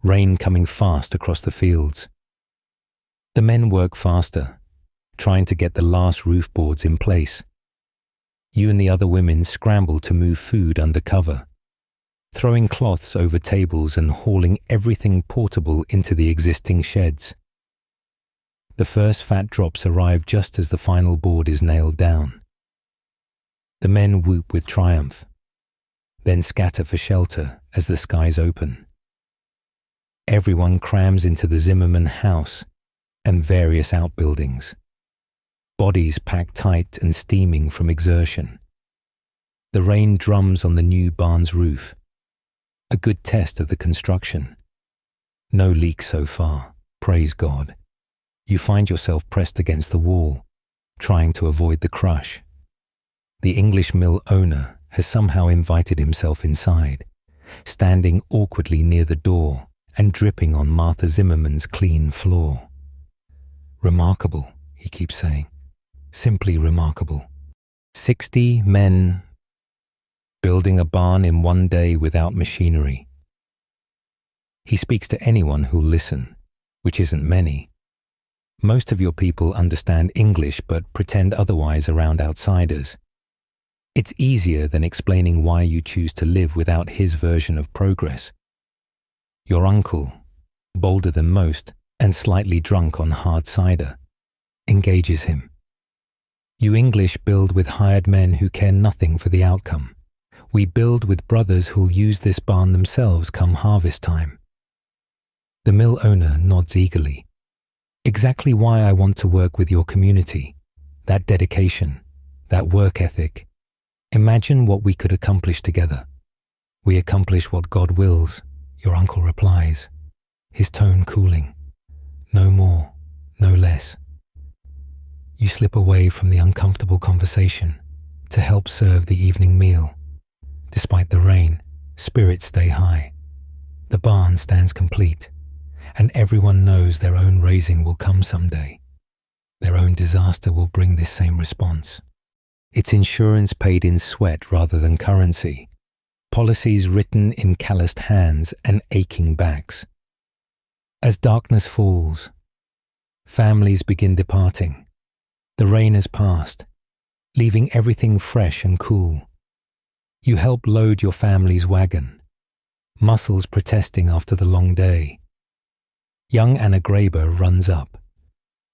rain coming fast across the fields. The men work faster, trying to get the last roof boards in place. You and the other women scramble to move food under cover, throwing cloths over tables and hauling everything portable into the existing sheds. The first fat drops arrive just as the final board is nailed down. The men whoop with triumph, then scatter for shelter as the skies open. Everyone crams into the Zimmerman house and various outbuildings, bodies packed tight and steaming from exertion. The rain drums on the new barn's roof, a good test of the construction. No leaks so far, praise God. You find yourself pressed against the wall, trying to avoid the crush. The English mill owner has somehow invited himself inside, standing awkwardly near the door and dripping on Martha Zimmerman's clean floor. Remarkable, he keeps saying. Simply remarkable. 60 men building a barn in one day without machinery. He speaks to anyone who'll listen, which isn't many. Most of your people understand English but pretend otherwise around outsiders. It's easier than explaining why you choose to live without his version of progress. Your uncle, bolder than most and slightly drunk on hard cider, engages him. You English build with hired men who care nothing for the outcome. We build with brothers who'll use this barn themselves come harvest time. The mill owner nods eagerly. Exactly why I want to work with your community. That dedication, that work ethic. Imagine what we could accomplish together. We accomplish what God wills, your uncle replies, his tone cooling. No more, no less. You slip away from the uncomfortable conversation to help serve the evening meal. Despite the rain, spirits stay high. The barn stands complete, and everyone knows their own raising will come someday. Their own disaster will bring this same response. It's insurance paid in sweat rather than currency, policies written in calloused hands and aching backs. As darkness falls, families begin departing. The rain has passed, leaving everything fresh and cool. You help load your family's wagon, muscles protesting after the long day. Young Anna Graber runs up,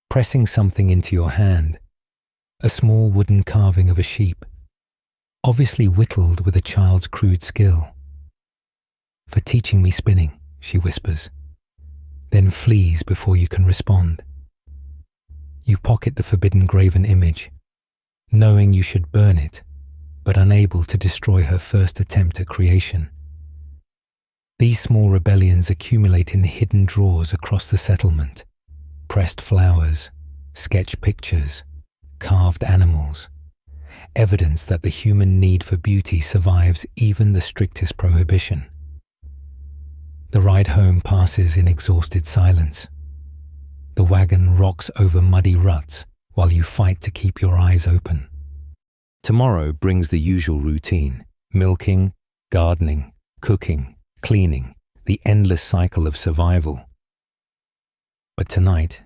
pressing something into your hand, a small wooden carving of a sheep, obviously whittled with a child's crude skill. For teaching me spinning, she whispers, then flees before you can respond. You pocket the forbidden graven image, knowing you should burn it, but unable to destroy her first attempt at creation. These small rebellions accumulate in hidden drawers across the settlement. Pressed flowers, sketch pictures, carved animals, evidence that the human need for beauty survives even the strictest prohibition. The ride home passes in exhausted silence. The wagon rocks over muddy ruts while you fight to keep your eyes open. Tomorrow brings the usual routine: milking, gardening, cooking, cleaning, the endless cycle of survival. But tonight,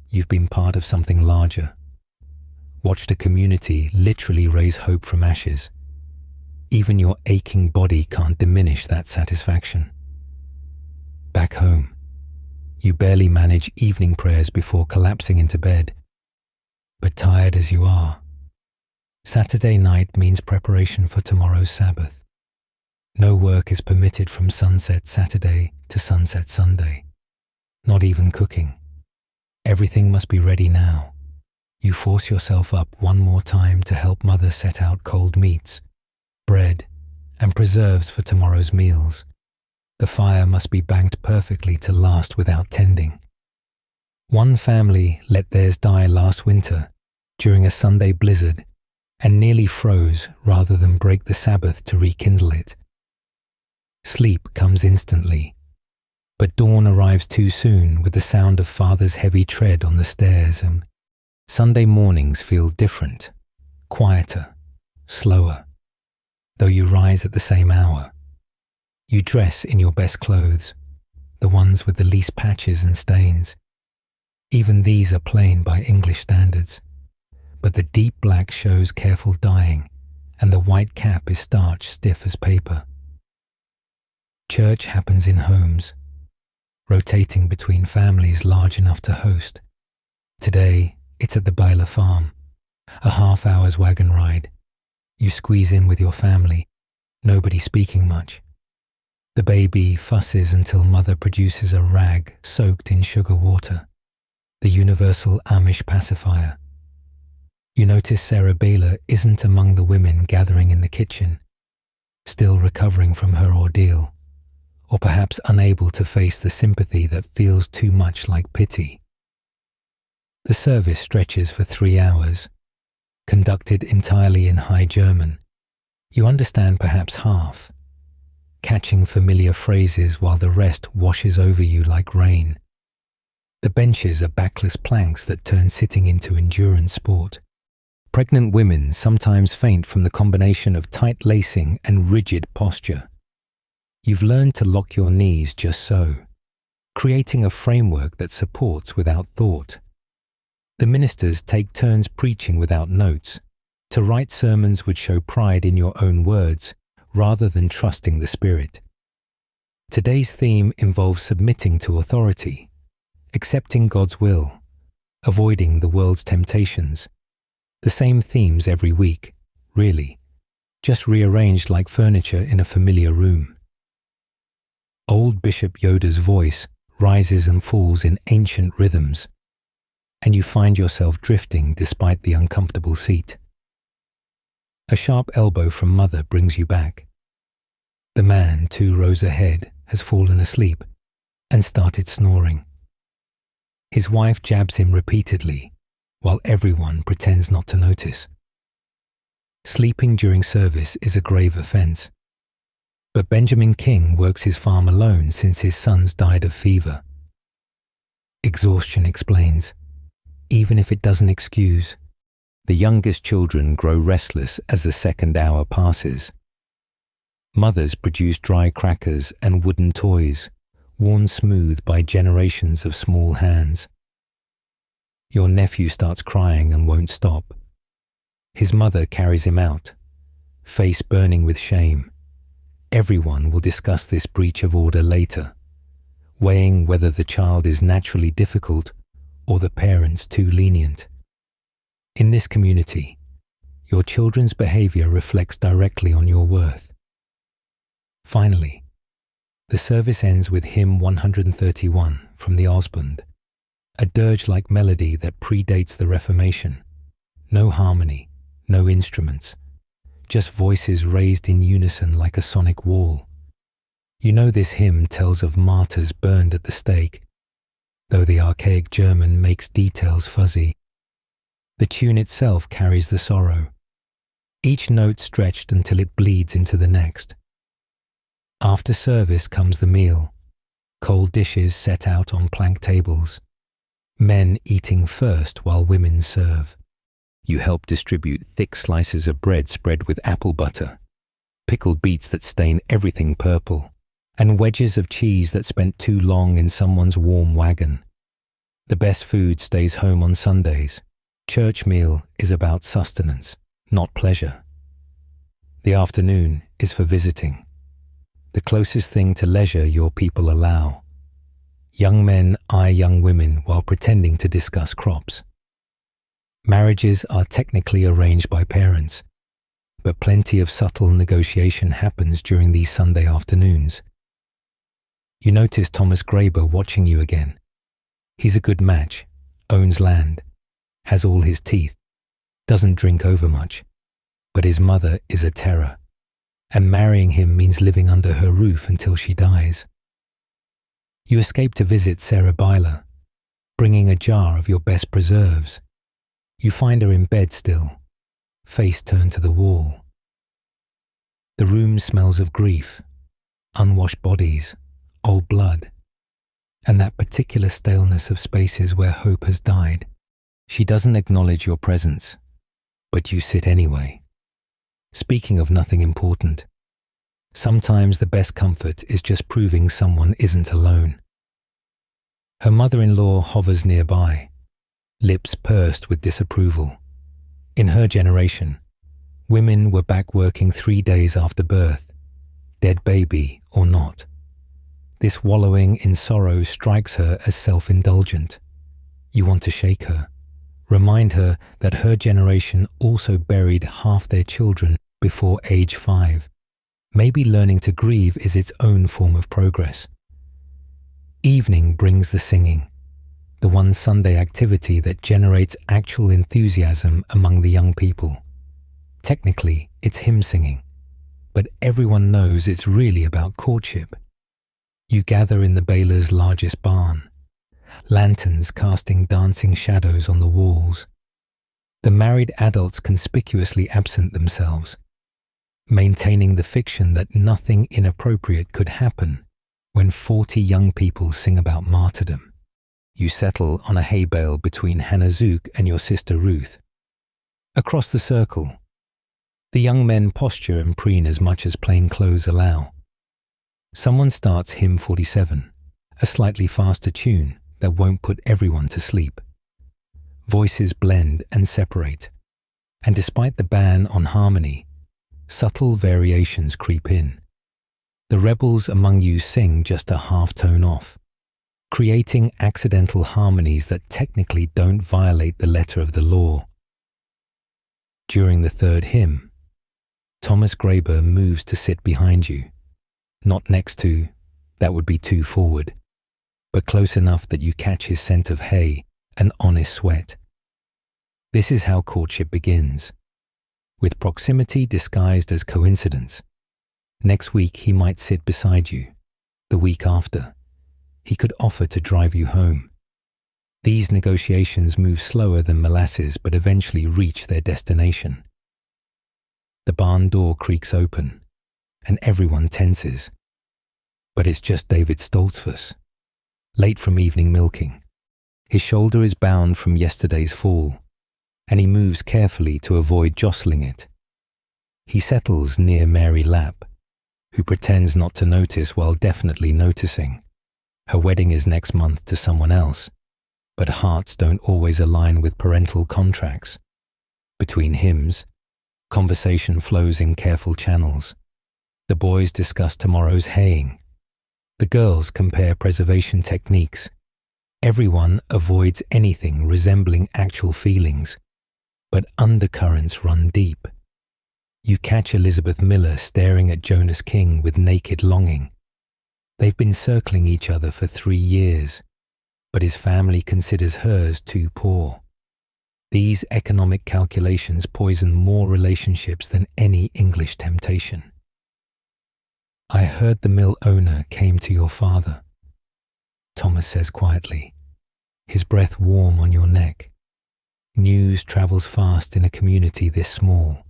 you've been part of something larger. Watched a community literally raise hope from ashes. Even your aching body can't diminish that satisfaction. Back home, you barely manage evening prayers before collapsing into bed. But tired as you are, Saturday night means preparation for tomorrow's Sabbath. No work is permitted from sunset Saturday to sunset Sunday. Not even cooking. Everything must be ready now. You force yourself up one more time to help mother set out cold meats, bread, and preserves for tomorrow's meals. The fire must be banked perfectly to last without tending. One family let theirs die last winter during a Sunday blizzard and nearly froze rather than break the Sabbath to rekindle it. Sleep comes instantly, but dawn arrives too soon with the sound of father's heavy tread on the stairs, and Sunday mornings feel different, quieter, slower, though you rise at the same hour. You dress in your best clothes, the ones with the least patches and stains. Even these are plain by English standards, but the deep black shows careful dyeing, and the white cap is starched stiff as paper. Church happens in homes, rotating between families large enough to host. Today, it's at the Byler farm, a half-hour's wagon ride. You squeeze in with your family, nobody speaking much. The baby fusses until mother produces a rag soaked in sugar water, the universal Amish pacifier. You notice Sarah Baylor isn't among the women gathering in the kitchen, still recovering from her ordeal, or perhaps unable to face the sympathy that feels too much like pity. The service stretches for 3 hours, conducted entirely in High German. You understand perhaps half, catching familiar phrases while the rest washes over you like rain. The benches are backless planks that turn sitting into endurance sport. Pregnant women sometimes faint from the combination of tight lacing and rigid posture. You've learned to lock your knees just so, creating a framework that supports without thought. The ministers take turns preaching without notes. To write sermons would show pride in your own words rather than trusting the Spirit. Today's theme involves submitting to authority, accepting God's will, avoiding the world's temptations. The same themes every week, really, just rearranged like furniture in a familiar room. Old Bishop Yoda's voice rises and falls in ancient rhythms, and you find yourself drifting despite the uncomfortable seat. A sharp elbow from mother brings you back. The man 2 rows ahead has fallen asleep and started snoring. His wife jabs him repeatedly, while everyone pretends not to notice. Sleeping during service is a grave offense. But Benjamin King works his farm alone since his sons died of fever. Exhaustion explains, even if it doesn't excuse. The youngest children grow restless as the second hour passes. Mothers produce dry crackers and wooden toys, worn smooth by generations of small hands. Your nephew starts crying and won't stop. His mother carries him out, face burning with shame. Everyone will discuss this breach of order later, weighing whether the child is naturally difficult or the parents too lenient. In this community, your children's behavior reflects directly on your worth. Finally, the service ends with hymn 131 from the Osbund, a dirge-like melody that predates the Reformation. No harmony, no instruments, just voices raised in unison like a sonic wall. You know this hymn tells of martyrs burned at the stake, though the archaic German makes details fuzzy. The tune itself carries the sorrow, each note stretched until it bleeds into the next. After service comes the meal, cold dishes set out on plank tables, men eating first while women serve. You help distribute thick slices of bread spread with apple butter, pickled beets that stain everything purple, and wedges of cheese that spent too long in someone's warm wagon. The best food stays home on Sundays. Church meal is about sustenance, not pleasure. The afternoon is for visiting, the closest thing to leisure your people allow. Young men eye young women while pretending to discuss crops. Marriages are technically arranged by parents, but plenty of subtle negotiation happens during these Sunday afternoons. You notice Thomas Graeber watching you again. He's a good match, owns land, has all his teeth, doesn't drink overmuch, but his mother is a terror, and marrying him means living under her roof until she dies. You escape to visit Sarah Byler, bringing a jar of your best preserves. You find her in bed still, face turned to the wall. The room smells of grief, unwashed bodies, old blood, and that particular staleness of spaces where hope has died. She doesn't acknowledge your presence, but you sit anyway. Speaking of nothing important, sometimes the best comfort is just proving someone isn't alone. Her mother-in-law hovers nearby, lips pursed with disapproval. In her generation, women were back working 3 days after birth, dead baby or not. This wallowing in sorrow strikes her as self-indulgent. You want to shake her, remind her that her generation also buried half their children before age 5. Maybe learning to grieve is its own form of progress. Evening brings the singing, the one Sunday activity that generates actual enthusiasm among the young people. Technically, it's hymn singing, but everyone knows it's really about courtship. You gather in the Baylor's largest barn, lanterns casting dancing shadows on the walls. The married adults conspicuously absent themselves, maintaining the fiction that nothing inappropriate could happen when 40 young people sing about martyrdom. You settle on a hay bale between Hannah Zook and your sister Ruth. Across the circle, the young men posture and preen as much as plain clothes allow. Someone starts hymn 47, a slightly faster tune that won't put everyone to sleep. Voices blend and separate, and despite the ban on harmony, subtle variations creep in. The rebels among you sing just a half tone off, creating accidental harmonies that technically don't violate the letter of the law. During the third hymn, Thomas Graeber moves to sit behind you, not next to, that would be too forward, but close enough that you catch his scent of hay and honest sweat. This is how courtship begins, with proximity disguised as coincidence. Next week he might sit beside you. The week after, he could offer to drive you home. These negotiations move slower than molasses but eventually reach their destination. The barn door creaks open, and everyone tenses. But it's just David Stoltzfus, late from evening milking. His shoulder is bound from yesterday's fall, and he moves carefully to avoid jostling it. He settles near Mary Lapp, who pretends not to notice while definitely noticing. Her wedding is next month to someone else, but hearts don't always align with parental contracts. Between hymns, conversation flows in careful channels. The boys discuss tomorrow's haying. The girls compare preservation techniques. Everyone avoids anything resembling actual feelings, but undercurrents run deep. You catch Elizabeth Miller staring at Jonas King with naked longing. They've been circling each other for 3 years, but his family considers hers too poor. These economic calculations poison more relationships than any English temptation. I heard the mill owner came to your father, Thomas says quietly, his breath warm on your neck. News travels fast in a community this small.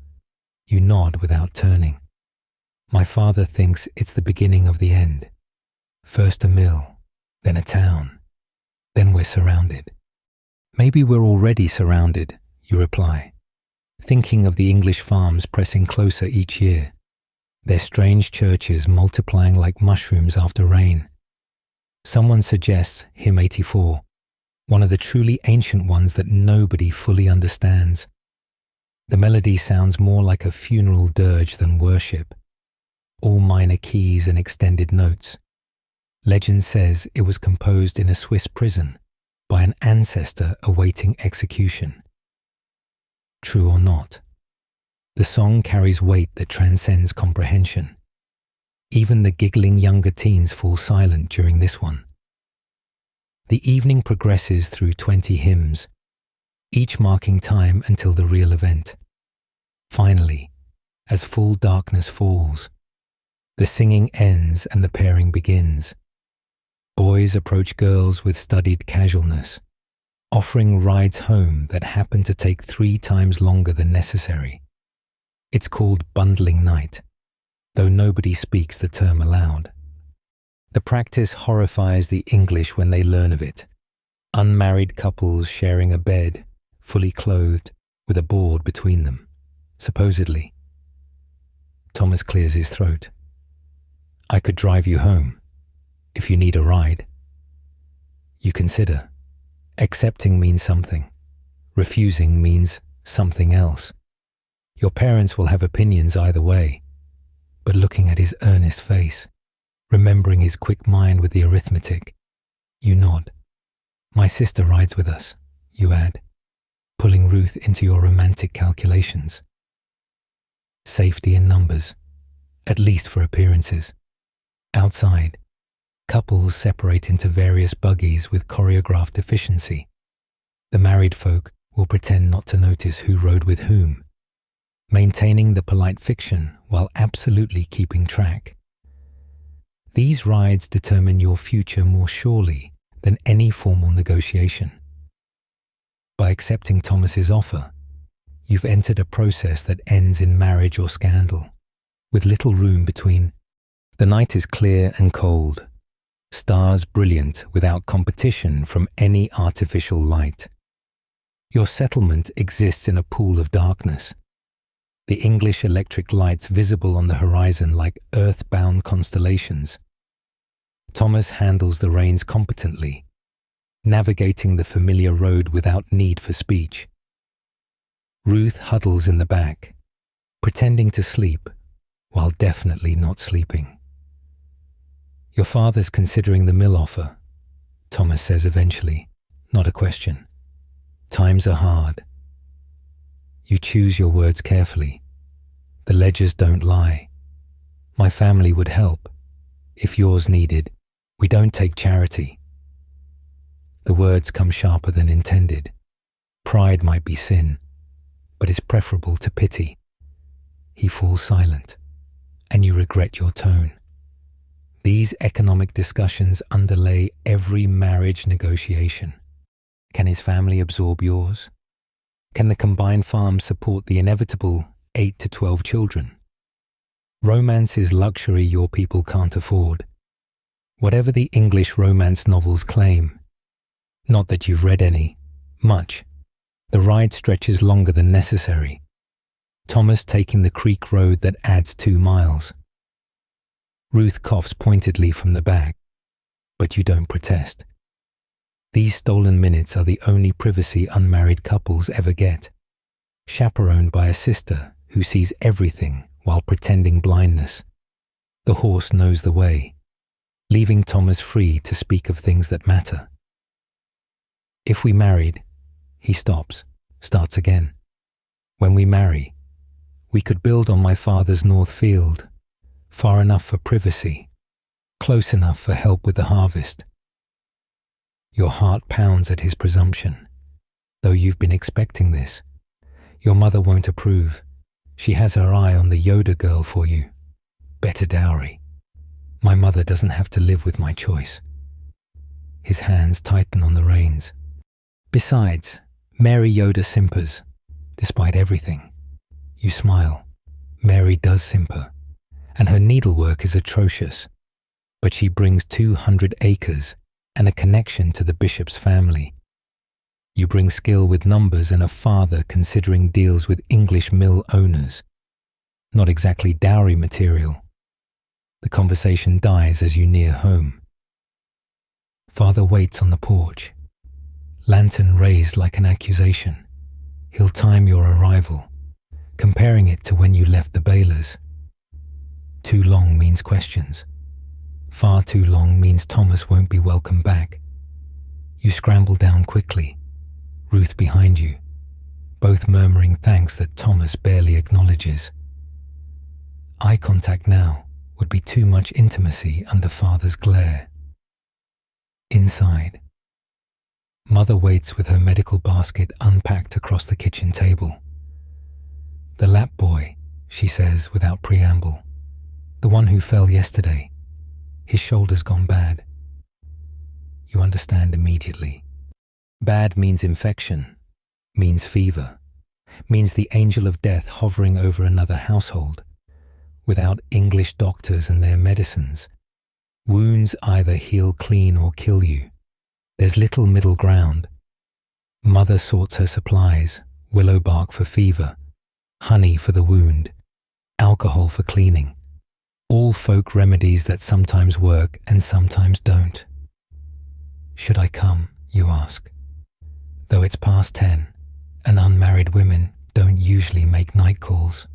You nod without turning. My father thinks it's the beginning of the end. First a mill, then a town, then we're surrounded. Maybe we're already surrounded, you reply, thinking of the English farms pressing closer each year, their strange churches multiplying like mushrooms after rain. Someone suggests hymn 84, one of the truly ancient ones that nobody fully understands. The melody sounds more like a funeral dirge than worship, all minor keys and extended notes. Legend says it was composed in a Swiss prison by an ancestor awaiting execution. True or not, The song carries weight that transcends comprehension. Even the giggling younger teens fall silent during this one. The evening progresses through 20 hymns, each marking time until the real event. Finally, as full darkness falls, the singing ends and the pairing begins. Boys approach girls with studied casualness, offering rides home that happen to take 3 times longer than necessary. It's called bundling night, though nobody speaks the term aloud. The practice horrifies the English when they learn of it. Unmarried couples sharing a bed, fully clothed, with a board between them, supposedly. Thomas clears his throat. I could drive you home, if you need a ride. You consider. Accepting means something. Refusing means something else. Your parents will have opinions either way, but looking at his earnest face, remembering his quick mind with the arithmetic, you nod. My sister rides with us, you add, pulling Ruth into your romantic calculations. Safety in numbers, at least for appearances. Outside, couples separate into various buggies with choreographed efficiency. The married folk will pretend not to notice who rode with whom, maintaining the polite fiction while absolutely keeping track. These rides determine your future more surely than any formal negotiation. By accepting Thomas's offer, you've entered a process that ends in marriage or scandal, with little room between. The night is clear and cold, stars brilliant without competition from any artificial light. Your settlement exists in a pool of darkness, the English electric lights visible on the horizon like earth-bound constellations. Thomas handles the reins competently, navigating the familiar road without need for speech. Ruth huddles in the back, pretending to sleep while definitely not sleeping. Your father's considering the mill offer, Thomas says eventually, not a question. Times are hard. You choose your words carefully. The ledgers don't lie. My family would help. If yours needed, we don't take charity. The words come sharper than intended. Pride might be sin, but it's preferable to pity. He falls silent, and you regret your tone. These economic discussions underlay every marriage negotiation. Can his family absorb yours? Can the combined farm support the inevitable 8 to 12 children? Romance is luxury your people can't afford. Whatever the English romance novels claim, not that you've read any, much, the ride stretches longer than necessary. Thomas taking the creek road that adds 2 miles. Ruth coughs pointedly from the back, but you don't protest. These stolen minutes are the only privacy unmarried couples ever get, chaperoned by a sister who sees everything while pretending blindness. The horse knows the way, leaving Thomas free to speak of things that matter. If we married, he stops, starts again. When we marry, we could build on my father's north field, far enough for privacy, close enough for help with the harvest. Your heart pounds at his presumption. Though you've been expecting this, your mother won't approve. She has her eye on the Yoda girl for you. Better dowry. My mother doesn't have to live with my choice. His hands tighten on the reins. Besides, Mary Yoda simpers, despite everything. You smile. Mary does simper, and her needlework is atrocious, but she brings 200 acres and a connection to the bishop's family. You bring skill with numbers and a father considering deals with English mill owners. Not exactly dowry material. The conversation dies as you near home. Father waits on the porch, lantern raised like an accusation. He'll time your arrival, comparing it to when you left the balers. Too long means questions. Far too long means Thomas won't be welcome back. You scramble down quickly, Ruth behind you, both murmuring thanks that Thomas barely acknowledges. Eye contact now would be too much intimacy under father's glare. Inside, mother waits with her medical basket unpacked across the kitchen table. The lap boy, she says without preamble, the one who fell yesterday, his shoulder's gone bad. You understand immediately. Bad means infection, means fever, means the angel of death hovering over another household. Without English doctors and their medicines, wounds either heal clean or kill you. There's little middle ground. Mother sorts her supplies, willow bark for fever, honey for the wound, alcohol for cleaning. All folk remedies that sometimes work and sometimes don't. Should I come, you ask? Though it's past 10, and unmarried women don't usually make night calls.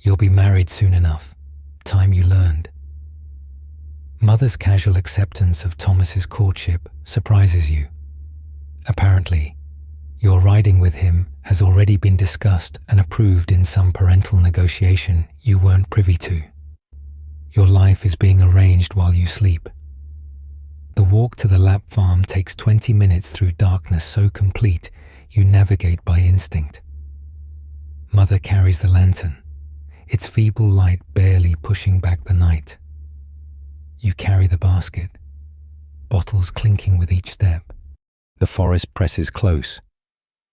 You'll be married soon enough, time you learned. Mother's casual acceptance of Thomas's courtship surprises you. Apparently, your riding with him has already been discussed and approved in some parental negotiation you weren't privy to. Your life is being arranged while you sleep. The walk to the lap farm takes 20 minutes through darkness so complete you navigate by instinct. Mother carries the lantern, its feeble light barely pushing back the night. You carry the basket, bottles clinking with each step. The forest presses close,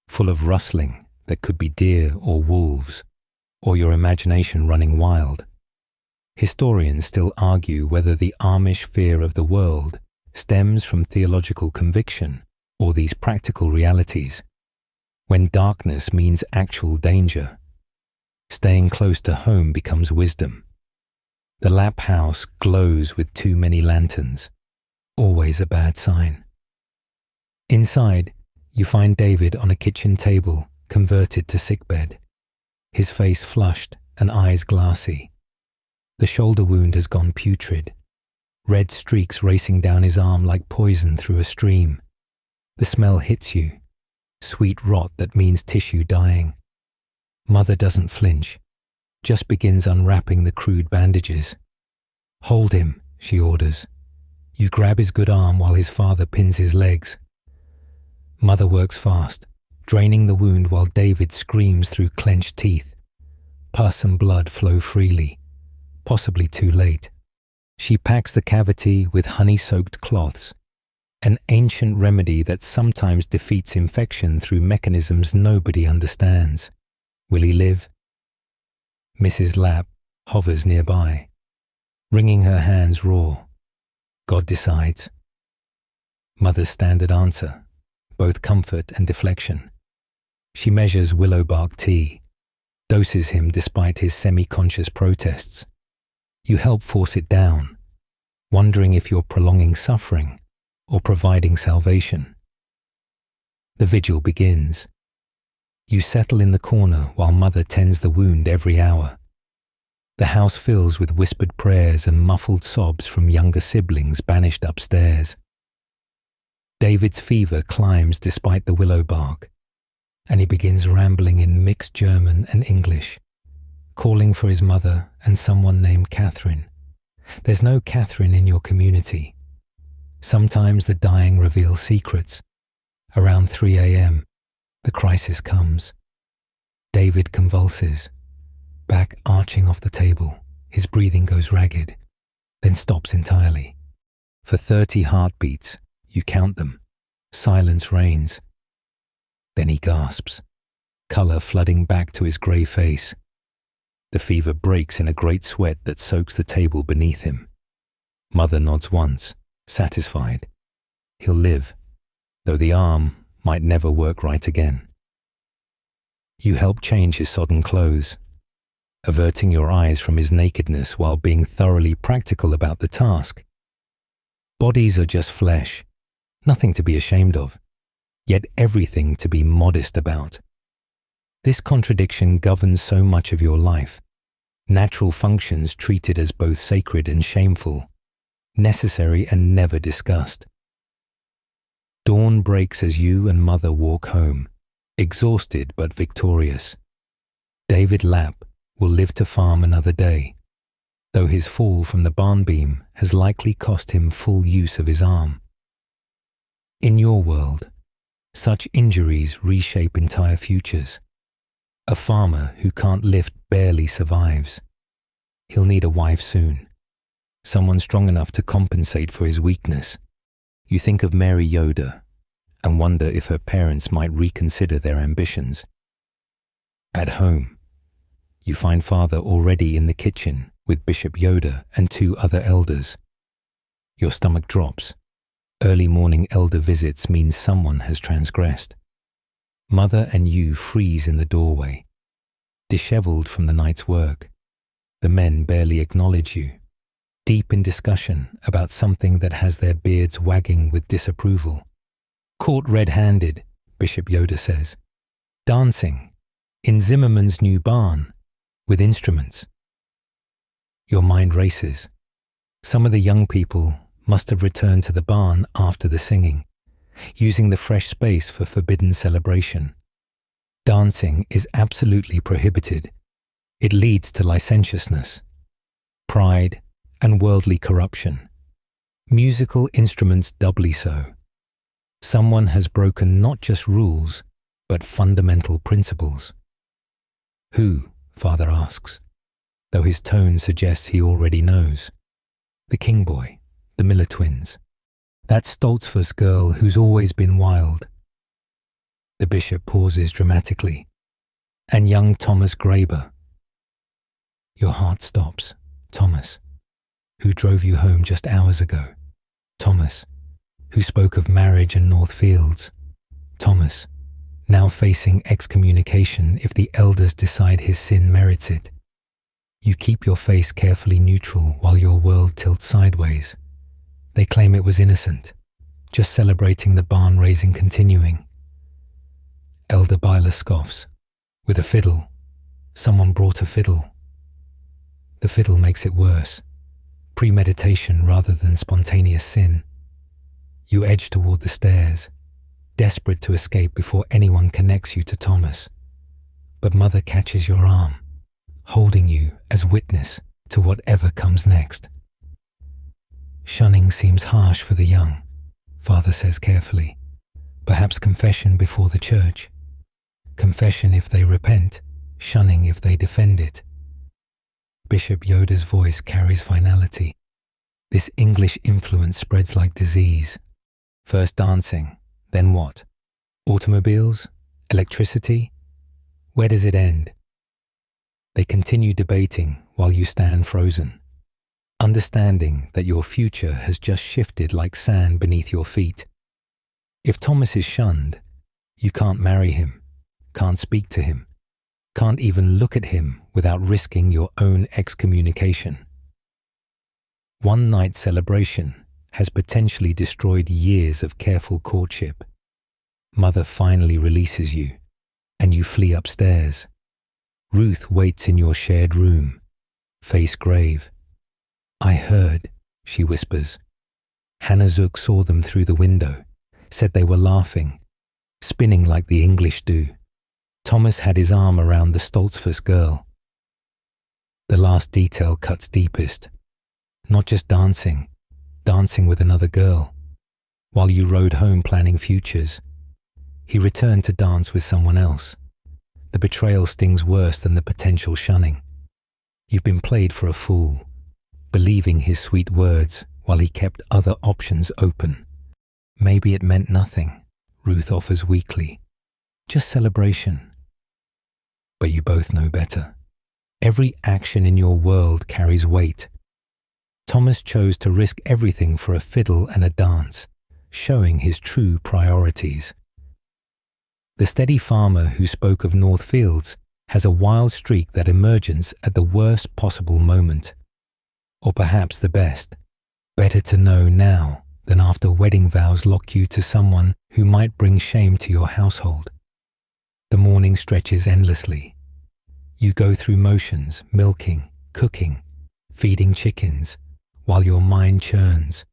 full of rustling that could be deer or wolves, or your imagination running wild. Historians still argue whether the Amish fear of the world stems from theological conviction or these practical realities. When darkness means actual danger, staying close to home becomes wisdom. The lap house glows with too many lanterns, always a bad sign. Inside, you find David on a kitchen table converted to sickbed, his face flushed and eyes glassy. The shoulder wound has gone putrid, red streaks racing down his arm like poison through a stream. The smell hits you, sweet rot that means tissue dying. Mother doesn't flinch, just begins unwrapping the crude bandages. Hold him, she orders. You grab his good arm while his father pins his legs. Mother works fast, draining the wound while David screams through clenched teeth. Pus and blood flow freely, possibly too late. She packs the cavity with honey-soaked cloths, an ancient remedy that sometimes defeats infection through mechanisms nobody understands. Will he live? Mrs. Lapp hovers nearby, wringing her hands raw. God decides. Mother's standard answer, both comfort and deflection. She measures willow bark tea, doses him despite his semi-conscious protests. You help force it down, wondering if you're prolonging suffering or providing salvation. The vigil begins. You settle in the corner while Mother tends the wound every hour. The house fills with whispered prayers and muffled sobs from younger siblings banished upstairs. David's fever climbs despite the willow bark, and he begins rambling in mixed German and English, calling for his mother and someone named Catherine. There's no Catherine in your community. Sometimes the dying reveal secrets. Around 3 a.m., the crisis comes. David convulses, back arching off the table. His breathing goes ragged, then stops entirely. For 30 heartbeats, you count them. Silence reigns. Then he gasps, color flooding back to his grey face. The fever breaks in a great sweat that soaks the table beneath him. Mother nods once, satisfied. He'll live, though the arm might never work right again. You help change his sodden clothes, averting your eyes from his nakedness while being thoroughly practical about the task. Bodies are just flesh, nothing to be ashamed of, yet everything to be modest about. This contradiction governs so much of your life. Natural functions treated as both sacred and shameful, necessary and never discussed. Dawn breaks as you and Mother walk home, exhausted but victorious. David Lapp will live to farm another day, though his fall from the barn beam has likely cost him full use of his arm. In your world, such injuries reshape entire futures. A farmer who can't lift barely survives. He'll need a wife soon, someone strong enough to compensate for his weakness. You think of Mary Yoder and wonder if her parents might reconsider their ambitions. At home, you find Father already in the kitchen with Bishop Yoder and 2 other elders. Your stomach drops. Early morning elder visits means someone has transgressed. Mother and you freeze in the doorway, disheveled from the night's work. The men barely acknowledge you, deep in discussion about something that has their beards wagging with disapproval. Caught red-handed, Bishop Yoder says. Dancing in Zimmerman's new barn with instruments. Your mind races. Some of the young people must have returned to the barn after the singing, using the fresh space for forbidden celebration. Dancing is absolutely prohibited. It leads to licentiousness, pride, and worldly corruption. Musical instruments doubly so. Someone has broken not just rules, but fundamental principles. Who? Father asks, though his tone suggests he already knows. The King boy, the Miller twins, that Stoltzfus girl who's always been wild. The bishop pauses dramatically. And young Thomas Graeber. Your heart stops. Thomas, who drove you home just hours ago. Thomas, who spoke of marriage and North Fields. Thomas, now facing excommunication if the elders decide his sin merits it. You keep your face carefully neutral while your world tilts sideways. They claim it was innocent, just celebrating the barn raising continuing. Elder Byler scoffs. With a fiddle. Someone brought a fiddle. The fiddle makes it worse. Premeditation rather than spontaneous sin. You edge toward the stairs, desperate to escape before anyone connects you to Thomas. But Mother catches your arm, holding you as witness to whatever comes next. Shunning seems harsh for the young, Father says carefully. Perhaps confession before the church. Confession if they repent, shunning if they defend it. Bishop Yoder's voice carries finality. This English influence spreads like disease. First dancing, then what? Automobiles? Electricity? Where does it end? They continue debating while you stand frozen, understanding that your future has just shifted like sand beneath your feet. If Thomas is shunned, you can't marry him, can't speak to him, can't even look at him without risking your own excommunication. One night celebration has potentially destroyed years of careful courtship. Mother finally releases you, and you flee upstairs. Ruth waits in your shared room, face grave. I heard, she whispers. Hannah Zook saw them through the window, said they were laughing, spinning like the English do. Thomas had his arm around the Stoltzfus girl. The last detail cuts deepest. Not just dancing with another girl. While you rode home planning futures, he returned to dance with someone else. The betrayal stings worse than the potential shunning. You've been played for a fool, believing his sweet words while he kept other options open. Maybe it meant nothing, Ruth offers weakly. Just celebration. But you both know better. Every action in your world carries weight. Thomas chose to risk everything for a fiddle and a dance, showing his true priorities. The steady farmer who spoke of North Fields has a wild streak that emerges at the worst possible moment. Or perhaps the best. Better to know now than after wedding vows lock you to someone who might bring shame to your household. The morning stretches endlessly. You go through motions, milking, cooking, feeding chickens, while your mind churns.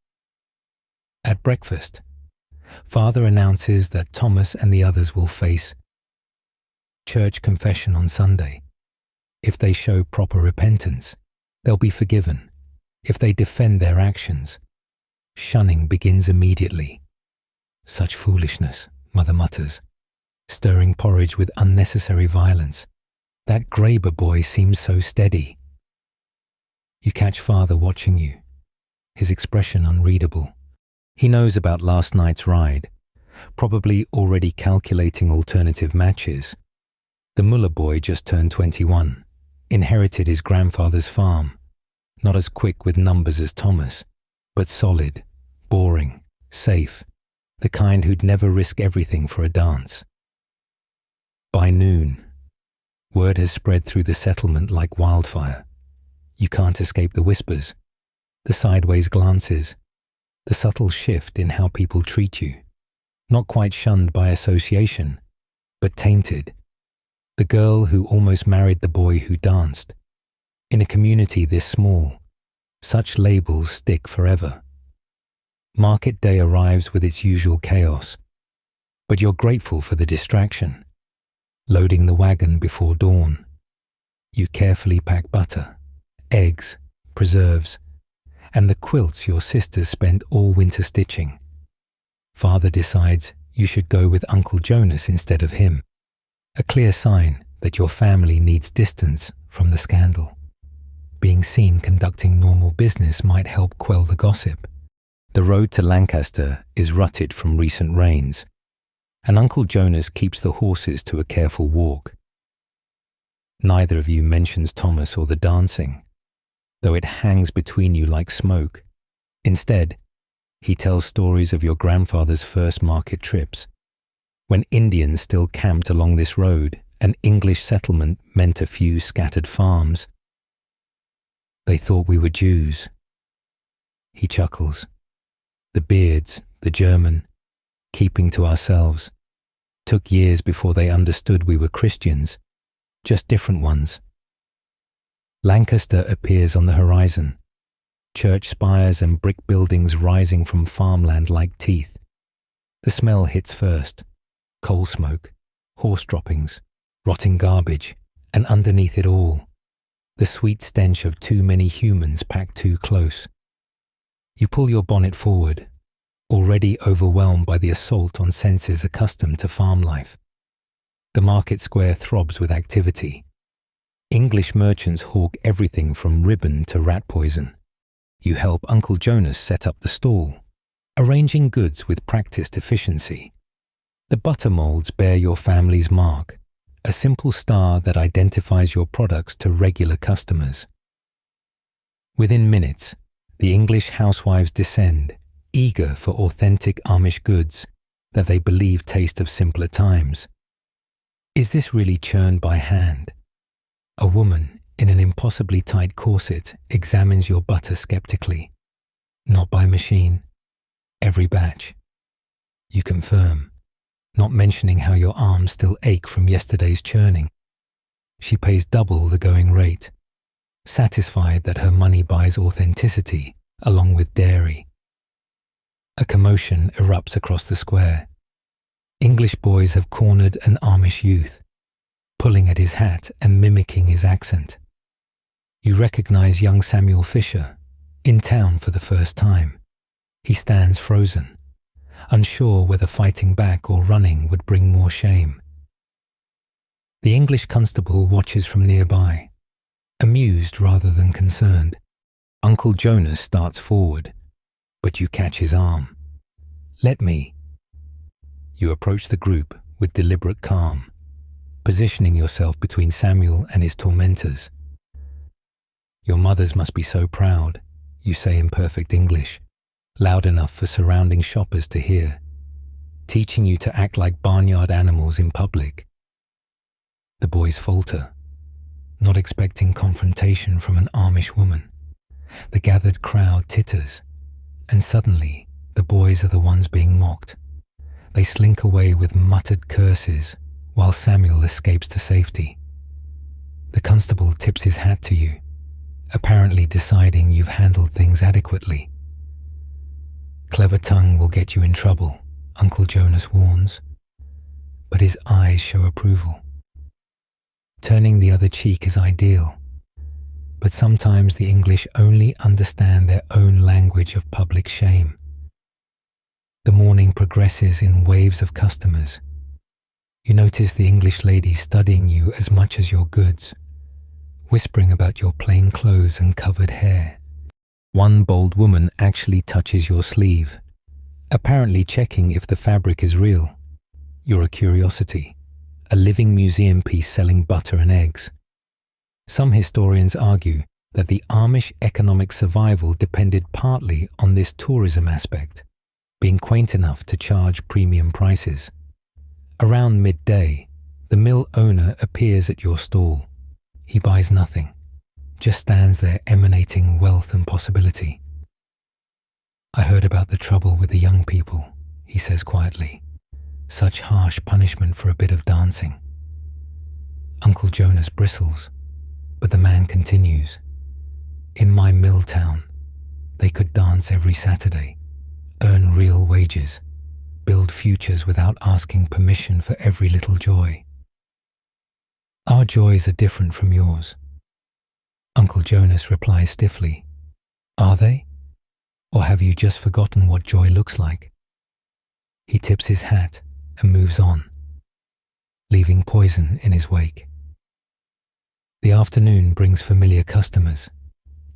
At breakfast, Father announces that Thomas and the others will face church confession on Sunday. If they show proper repentance, they'll be forgiven. If they defend their actions, shunning begins immediately. Such foolishness, Mother mutters, stirring porridge with unnecessary violence. That Graber boy seems so steady. You catch Father watching you, his expression unreadable. He knows about last night's ride, probably already calculating alternative matches. The Muller boy just turned 21, inherited his grandfather's farm, not as quick with numbers as Thomas, but solid, boring, safe, the kind who'd never risk everything for a dance. By noon, word has spread through the settlement like wildfire. You can't escape the whispers, the sideways glances, the subtle shift in how people treat you. Not quite shunned by association, but tainted. The girl who almost married the boy who danced. In a community this small, such labels stick forever. Market day arrives with its usual chaos, but you're grateful for the distraction. Loading the wagon before dawn, you carefully pack butter, eggs, preserves, and the quilts your sisters spent all winter stitching. Father decides you should go with Uncle Jonas instead of him, a clear sign that your family needs distance from the scandal. Being seen conducting normal business might help quell the gossip. The road to Lancaster is rutted from recent rains, and Uncle Jonas keeps the horses to a careful walk. Neither of you mentions Thomas or the dancing, though it hangs between you like smoke. Instead, he tells stories of your grandfather's first market trips, when Indians still camped along this road, an English settlement meant a few scattered farms. They thought we were Jews. He chuckles. The beards, the German, keeping to ourselves. Took years before they understood we were Christians, just different ones. Lancaster appears on the horizon, church spires and brick buildings rising from farmland like teeth. The smell hits first, coal smoke, horse droppings, rotting garbage, and underneath it all, the sweet stench of too many humans packed too close. You pull your bonnet forward, already overwhelmed by the assault on senses accustomed to farm life. The market square throbs with activity. English merchants hawk everything from ribbon to rat poison. You help Uncle Jonas set up the stall, arranging goods with practiced efficiency. The butter molds bear your family's mark, a simple star that identifies your products to regular customers. Within minutes, the English housewives descend, eager for authentic Amish goods that they believe taste of simpler times. Is this really churned by hand? A woman in an impossibly tight corset examines your butter skeptically. Not by machine. Every batch. You confirm, not mentioning how your arms still ache from yesterday's churning. She pays double the going rate, satisfied that her money buys authenticity along with dairy. A commotion erupts across the square. English boys have cornered an Amish youth, pulling at his hat and mimicking his accent. You recognize young Samuel Fisher, in town for the first time. He stands frozen, unsure whether fighting back or running would bring more shame. The English constable watches from nearby, amused rather than concerned. Uncle Jonas starts forward, but you catch his arm. Let me. You approach the group with deliberate calm, positioning yourself between Samuel and his tormentors. Your mothers must be so proud, you say in perfect English, loud enough for surrounding shoppers to hear, teaching you to act like barnyard animals in public. The boys falter, not expecting confrontation from an Amish woman. The gathered crowd titters, and suddenly the boys are the ones being mocked. They slink away with muttered curses while Samuel escapes to safety. The constable tips his hat to you, apparently deciding you've handled things adequately. Clever tongue will get you in trouble, Uncle Jonas warns, but his eyes show approval. Turning the other cheek is ideal, but sometimes the English only understand their own language of public shame. The morning progresses in waves of customers. You notice the English lady studying you as much as your goods, whispering about your plain clothes and covered hair. One bold woman actually touches your sleeve, apparently checking if the fabric is real. You're a curiosity, a living museum piece selling butter and eggs. Some historians argue that the Amish economic survival depended partly on this tourism aspect, being quaint enough to charge premium prices. Around midday, the mill owner appears at your stall. He buys nothing, just stands there emanating wealth and possibility. "I heard about the trouble with the young people," he says quietly. "Such harsh punishment for a bit of dancing." Uncle Jonas bristles, but the man continues. "In my mill town, they could dance every Saturday, earn real wages, build futures without asking permission for every little joy. Our joys are different from yours." Uncle Jonas replies stiffly, "Are they? Or have you just forgotten what joy looks like?" He tips his hat and moves on, leaving poison in his wake. The afternoon brings familiar customers,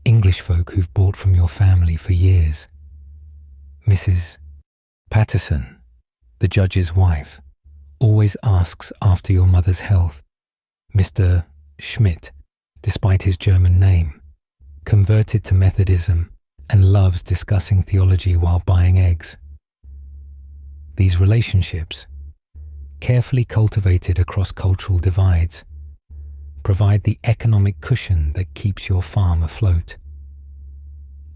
English folk who've bought from your family for years. Mrs. Patterson, the judge's wife, always asks after your mother's health. Mr. Schmidt, despite his German name, converted to Methodism and loves discussing theology while buying eggs. These relationships, carefully cultivated across cultural divides, provide the economic cushion that keeps your farm afloat.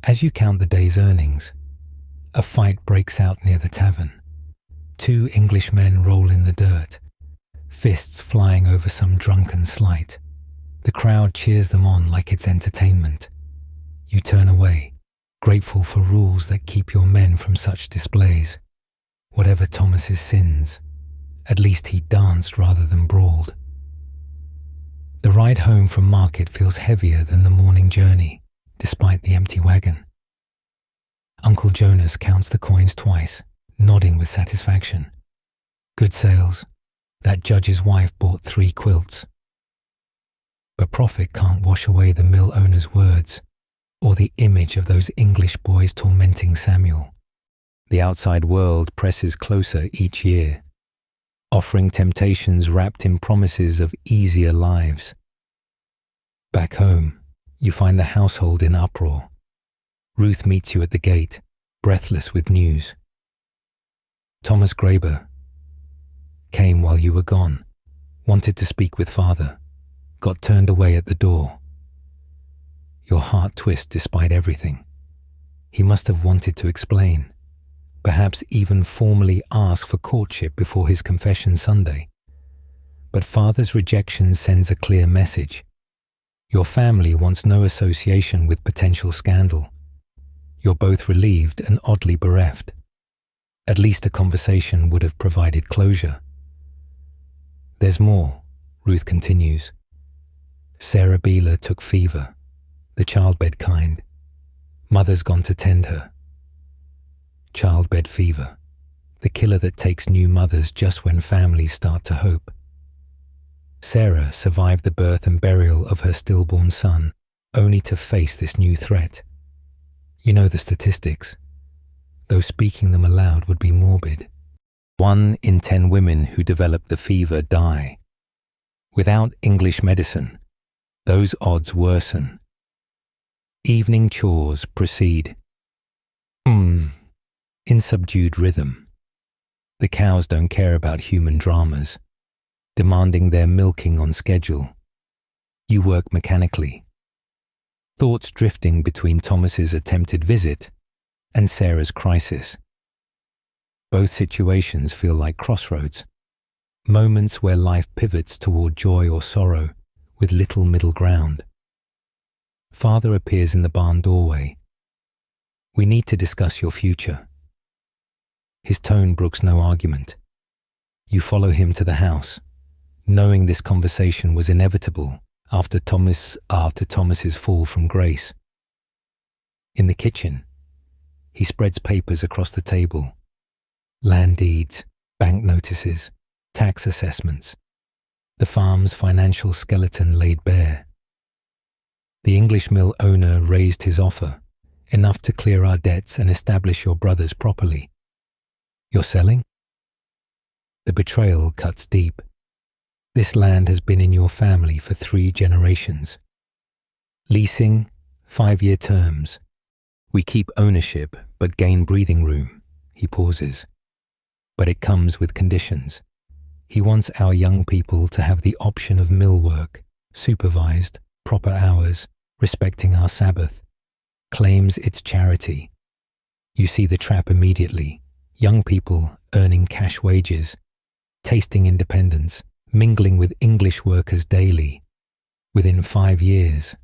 As you count the day's earnings, a fight breaks out near the tavern. Two Englishmen roll in the dirt, fists flying over some drunken slight. The crowd cheers them on like it's entertainment. You turn away, grateful for rules that keep your men from such displays. Whatever Thomas's sins, at least he danced rather than brawled. The ride home from market feels heavier than the morning journey, despite the empty wagon. Uncle Jonas counts the coins twice, nodding with satisfaction. Good sales. That judge's wife bought 3 quilts. But profit can't wash away the mill owner's words, or the image of those English boys tormenting Samuel. The outside world presses closer each year, offering temptations wrapped in promises of easier lives. Back home, you find the household in uproar. Ruth meets you at the gate, breathless with news. Thomas Graber came while you were gone, wanted to speak with father, got turned away at the door. Your heart twists despite everything. He must have wanted to explain, perhaps even formally ask for courtship before his confession Sunday. But father's rejection sends a clear message. Your family wants no association with potential scandal. You're both relieved and oddly bereft. At least a conversation would have provided closure. There's more, Ruth continues. Sarah Beeler took fever, the childbed kind. Mother's gone to tend her. Childbed fever, the killer that takes new mothers just when families start to hope. Sarah survived the birth and burial of her stillborn son, only to face this new threat. You know the statistics, though speaking them aloud would be morbid. 1 in 10 women who develop the fever die. Without English medicine, those odds worsen. Evening chores proceed. In subdued rhythm. The cows don't care about human dramas, demanding their milking on schedule. You work mechanically. Thoughts drifting between Thomas's attempted visit and Sarah's crisis. Both situations feel like crossroads, moments where life pivots toward joy or sorrow with little middle ground. Father appears in the barn doorway. We need to discuss your future. His tone brooks no argument. You follow him to the house, knowing this conversation was inevitable after Thomas's fall from grace. In the kitchen, he spreads papers across the table. Land deeds, bank notices, tax assessments, the farm's financial skeleton laid bare. The English mill owner raised his offer, enough to clear our debts and establish your brothers properly. You're selling? The betrayal cuts deep. This land has been in your family for 3 generations. Leasing, 5-year terms. We keep ownership but gain breathing room. He pauses. But it comes with conditions. He wants our young people to have the option of mill work, supervised, proper hours, respecting our Sabbath. Claims it's charity. You see the trap immediately. Young people earning cash wages, tasting independence, mingling with English workers daily. Within 5 years,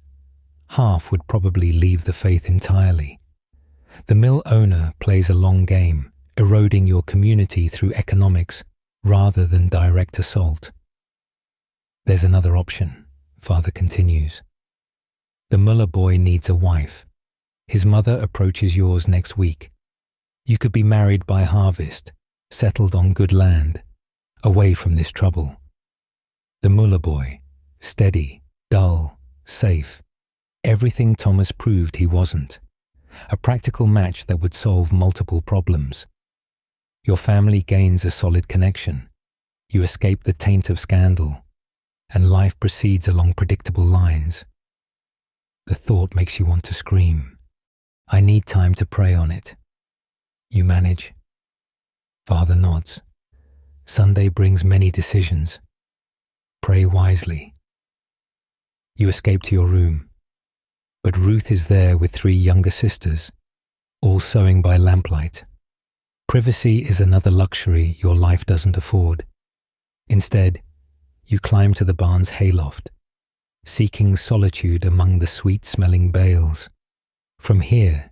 half would probably leave the faith entirely. The mill owner plays a long game, eroding your community through economics rather than direct assault. There's another option, Father continues. The Muller boy needs a wife. His mother approaches yours next week. You could be married by harvest, settled on good land, away from this trouble. The Muller boy, steady, dull, safe. Everything Thomas proved he wasn't. A practical match that would solve multiple problems. Your family gains a solid connection. You escape the taint of scandal, and life proceeds along predictable lines. The thought makes you want to scream. I need time to pray on it. You manage. Father nods. Sunday brings many decisions. Pray wisely. You escape to your room, but Ruth is there with 3 younger sisters, all sewing by lamplight. Privacy is another luxury your life doesn't afford. Instead, you climb to the barn's hayloft, seeking solitude among the sweet-smelling bales. From here,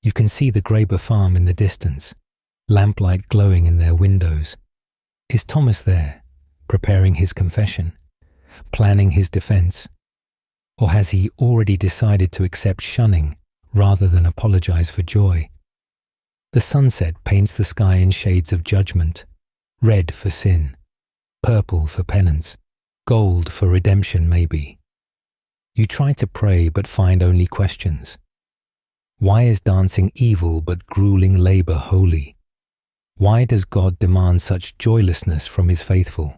you can see the Graber farm in the distance, lamplight glowing in their windows. Is Thomas there, preparing his confession, planning his defense? Or has he already decided to accept shunning rather than apologize for joy? The sunset paints the sky in shades of judgment, red for sin, purple for penance, gold for redemption maybe. You try to pray but find only questions. Why is dancing evil but grueling labor holy? Why does God demand such joylessness from his faithful?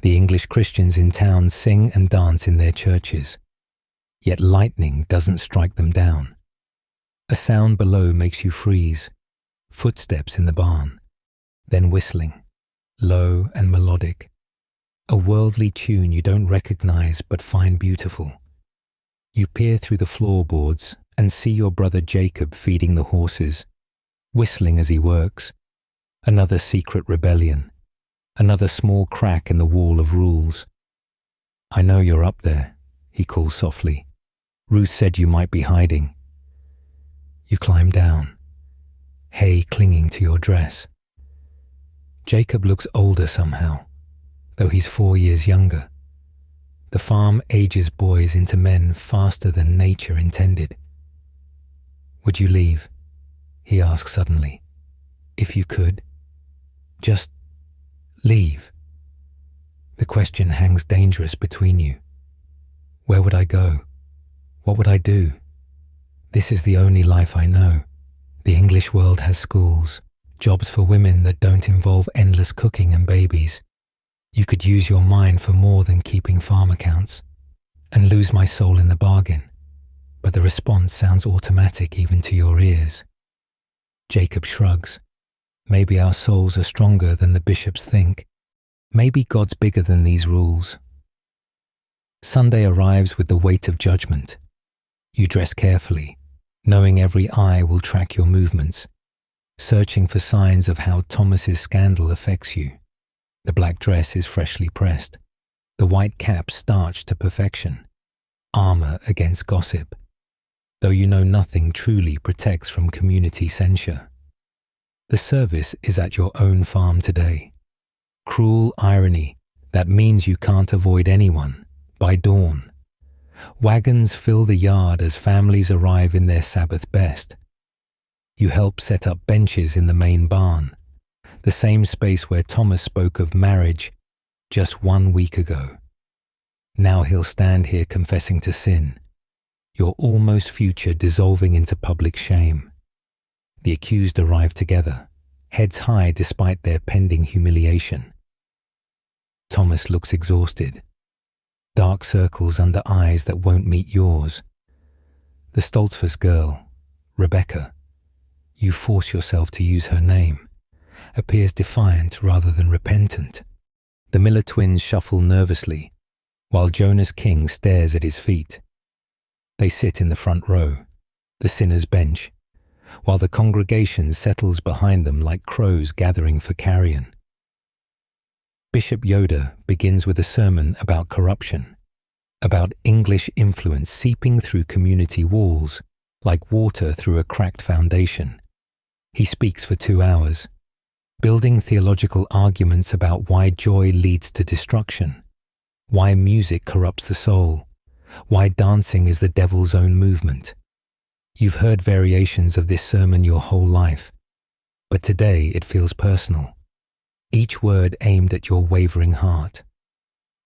The English Christians in town sing and dance in their churches, yet lightning doesn't strike them down. A sound below makes you freeze, footsteps in the barn, then whistling, low and melodic. A worldly tune you don't recognize but find beautiful. You peer through the floorboards and see your brother Jacob feeding the horses, whistling as he works. Another secret rebellion, another small crack in the wall of rules. I know you're up there, he calls softly. Ruth said you might be hiding. You climb down, hay clinging to your dress. Jacob looks older somehow, though he's 4 years younger. The farm ages boys into men faster than nature intended. Would you leave? He asks suddenly. If you could, just leave. The question hangs dangerous between you. Where would I go? What would I do? This is the only life I know. The English world has schools, jobs for women that don't involve endless cooking and babies. You could use your mind for more than keeping farm accounts, and lose my soul in the bargain. But the response sounds automatic even to your ears. Jacob shrugs. Maybe our souls are stronger than the bishops think. Maybe God's bigger than these rules. Sunday arrives with the weight of judgment. You dress carefully, knowing every eye will track your movements, searching for signs of how Thomas's scandal affects you. The black dress is freshly pressed, the white cap starched to perfection, armor against gossip, though you know nothing truly protects from community censure. The service is at your own farm today. Cruel irony, That means you can't avoid anyone by dawn. Wagons fill the yard as families arrive in their Sabbath best. You help set up benches in the main barn, the same space where Thomas spoke of marriage just 1 week ago. Now he'll stand here confessing to sin, your almost future dissolving into public shame. The accused arrive together, heads high despite their pending humiliation. Thomas looks exhausted, dark circles under eyes that won't meet yours. The Stoltzfus girl, Rebecca, you force yourself to use her name, appears defiant rather than repentant. The Miller twins shuffle nervously, while Jonas King stares at his feet. They sit in the front row, the sinner's bench, while the congregation settles behind them like crows gathering for carrion. Bishop Yoda begins with a sermon about corruption, about English influence seeping through community walls like water through a cracked foundation. He speaks for 2 hours, building theological arguments about why joy leads to destruction, why music corrupts the soul, why dancing is the devil's own movement. You've heard variations of this sermon your whole life, but today it feels personal, each word aimed at your wavering heart.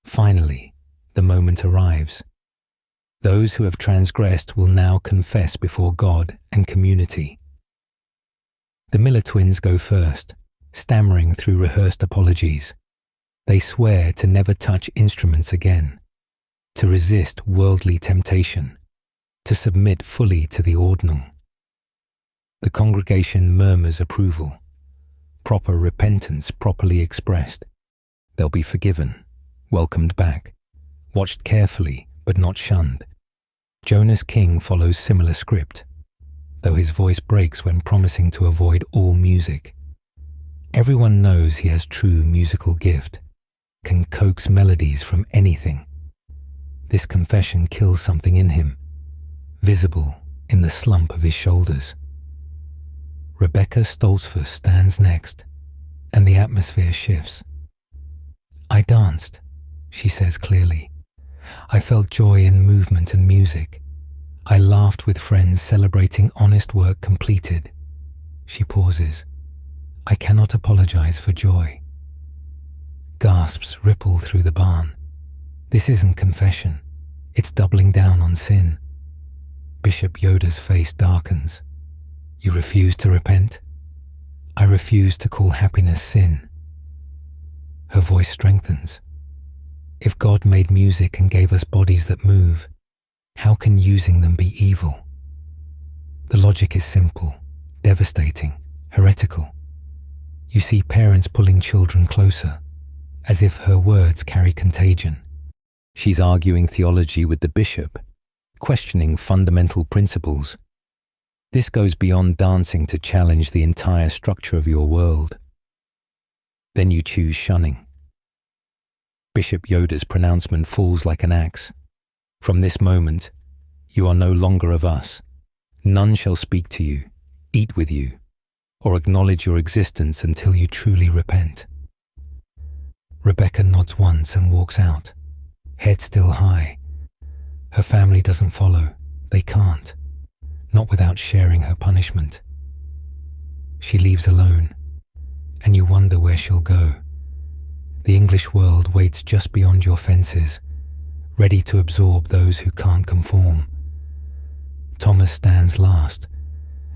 Finally, the moment arrives. Those who have transgressed will now confess before God and community. The Miller twins go first, stammering through rehearsed apologies. They swear to never touch instruments again, to resist worldly temptation, to submit fully to the ordnung. The congregation murmurs approval, proper repentance properly expressed. They'll be forgiven, welcomed back, watched carefully but not shunned. Jonas King follows similar script, though his voice breaks when promising to avoid all music. Everyone knows he has true musical gift, can coax melodies from anything. This confession kills something in him, visible in the slump of his shoulders. Rebecca Stoltzfus stands next, and the atmosphere shifts. "I danced," she says clearly. "I felt joy in movement and music. I laughed with friends celebrating honest work completed." She pauses. "I cannot apologize for joy." Gasps ripple through the barn. This isn't confession. It's doubling down on sin. Bishop Yoda's face darkens. "You refuse to repent?" "I refuse to call happiness sin." Her voice strengthens. If God made music and gave us bodies that move, how can using them be evil? The logic is simple, devastating, heretical. You see parents pulling children closer, as if her words carry contagion. She's arguing theology with the bishop, questioning fundamental principles. This goes beyond dancing to challenge the entire structure of your world. Then you choose shunning. Bishop Yoda's pronouncement falls like an axe. "From this moment, you are no longer of us. None shall speak to you, eat with you, or acknowledge your existence until you truly repent." Rebecca nods once and walks out, head still high. Her family doesn't follow. They can't. Not without sharing her punishment. She leaves alone, and you wonder where she'll go. The English world waits just beyond your fences, ready to absorb those who can't conform. Thomas stands last,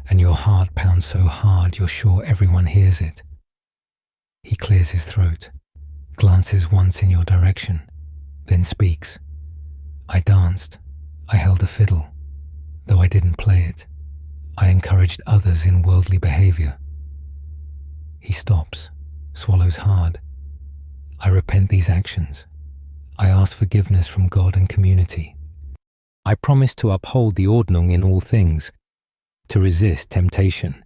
and your heart pounds so hard you're sure everyone hears it. He clears his throat, glances once in your direction, then speaks. "I danced. I held a fiddle. Though I didn't play it, I encouraged others in worldly behavior." He stops, swallows hard. "I repent these actions. I ask forgiveness from God and community. I promise to uphold the Ordnung in all things, to resist temptation,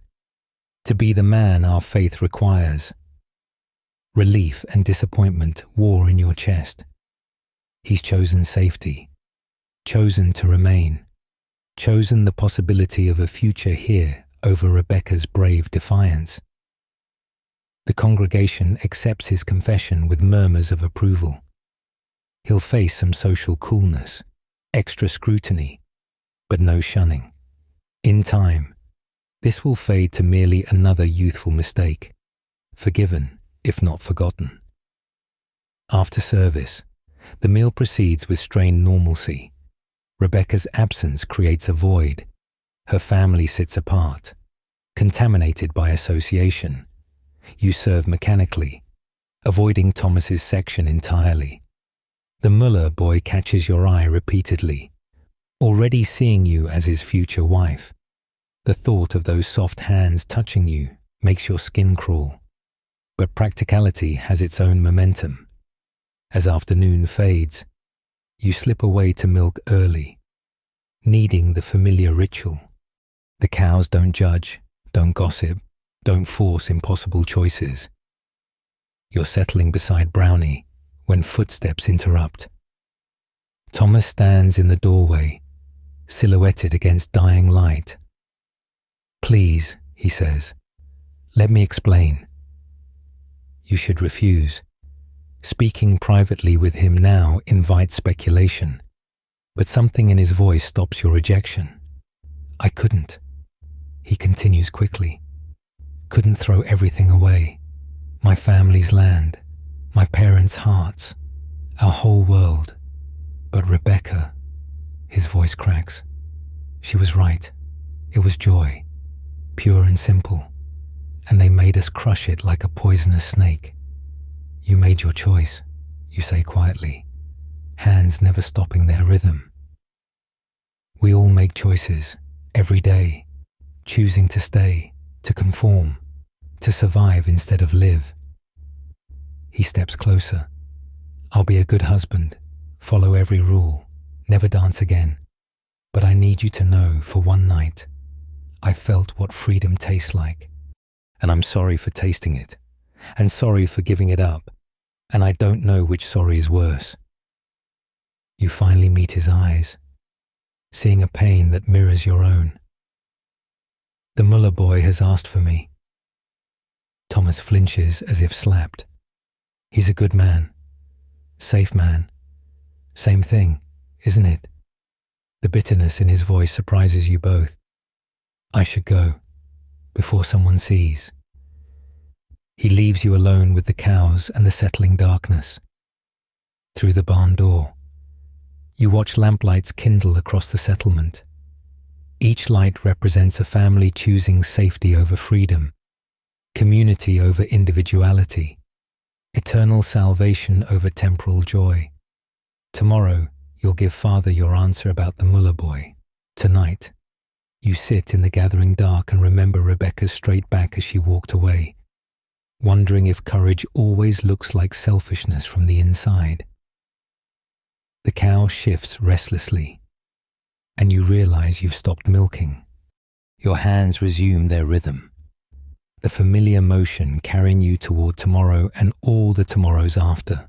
to be the man our faith requires." Relief and disappointment war in your chest. He's chosen safety, chosen to remain, chosen the possibility of a future here over Rebecca's brave defiance. The congregation accepts his confession with murmurs of approval. He'll face some social coolness, extra scrutiny, but no shunning. In time, this will fade to merely another youthful mistake, forgiven if not forgotten. After service, the meal proceeds with strained normalcy. Rebecca's absence creates a void. Her family sits apart, contaminated by association. You serve mechanically, avoiding Thomas's section entirely. The Muller boy catches your eye repeatedly, already seeing you as his future wife. The thought of those soft hands touching you makes your skin crawl. But practicality has its own momentum. As afternoon fades, you slip away to milk early, needing the familiar ritual. The cows don't judge, don't gossip, don't force impossible choices. You're settling beside Brownie when footsteps interrupt. Thomas stands in the doorway, silhouetted against dying light. "Please," he says, "let me explain." You should refuse. Speaking privately with him now invites speculation, but something in his voice stops your rejection. "I couldn't," he continues quickly. "Couldn't throw everything away. My family's land, my parents' hearts, our whole world. But Rebecca," his voice cracks. "She was right. It was joy, pure and simple, and they made us crush it like a poisonous snake. You made your choice," you say quietly, hands never stopping their rhythm. We all make choices, every day, choosing to stay, to conform, to survive instead of live. He steps closer. "I'll be a good husband, follow every rule, never dance again. But I need you to know, for one night, I felt what freedom tastes like. And I'm sorry for tasting it, and sorry for giving it up, and I don't know which sorry is worse." You finally meet his eyes, seeing a pain that mirrors your own. "The Muller boy has asked for me." Thomas flinches as if slapped. He's a good man, safe man. Same thing, isn't it? The bitterness in his voice surprises you both. "I should go, before someone sees." He leaves you alone with the cows and the settling darkness. Through the barn door, you watch lamplights kindle across the settlement. Each light represents a family choosing safety over freedom, community over individuality, eternal salvation over temporal joy. Tomorrow, you'll give Father your answer about the Muller boy. Tonight, you sit in the gathering dark and remember Rebecca's straight back as she walked away, wondering if courage always looks like selfishness from the inside. The cow shifts restlessly, and you realize you've stopped milking. Your hands resume their rhythm, the familiar motion carrying you toward tomorrow and all the tomorrows after,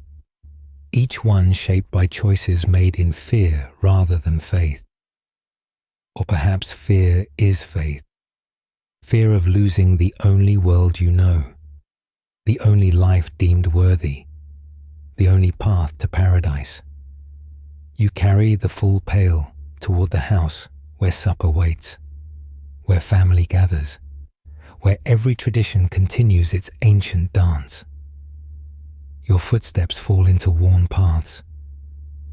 each one shaped by choices made in fear rather than faith. Or perhaps fear is faith, fear of losing the only world you know, the only life deemed worthy, the only path to paradise. You carry the full pail toward the house where supper waits, where family gathers, where every tradition continues its ancient dance. Your footsteps fall into worn paths,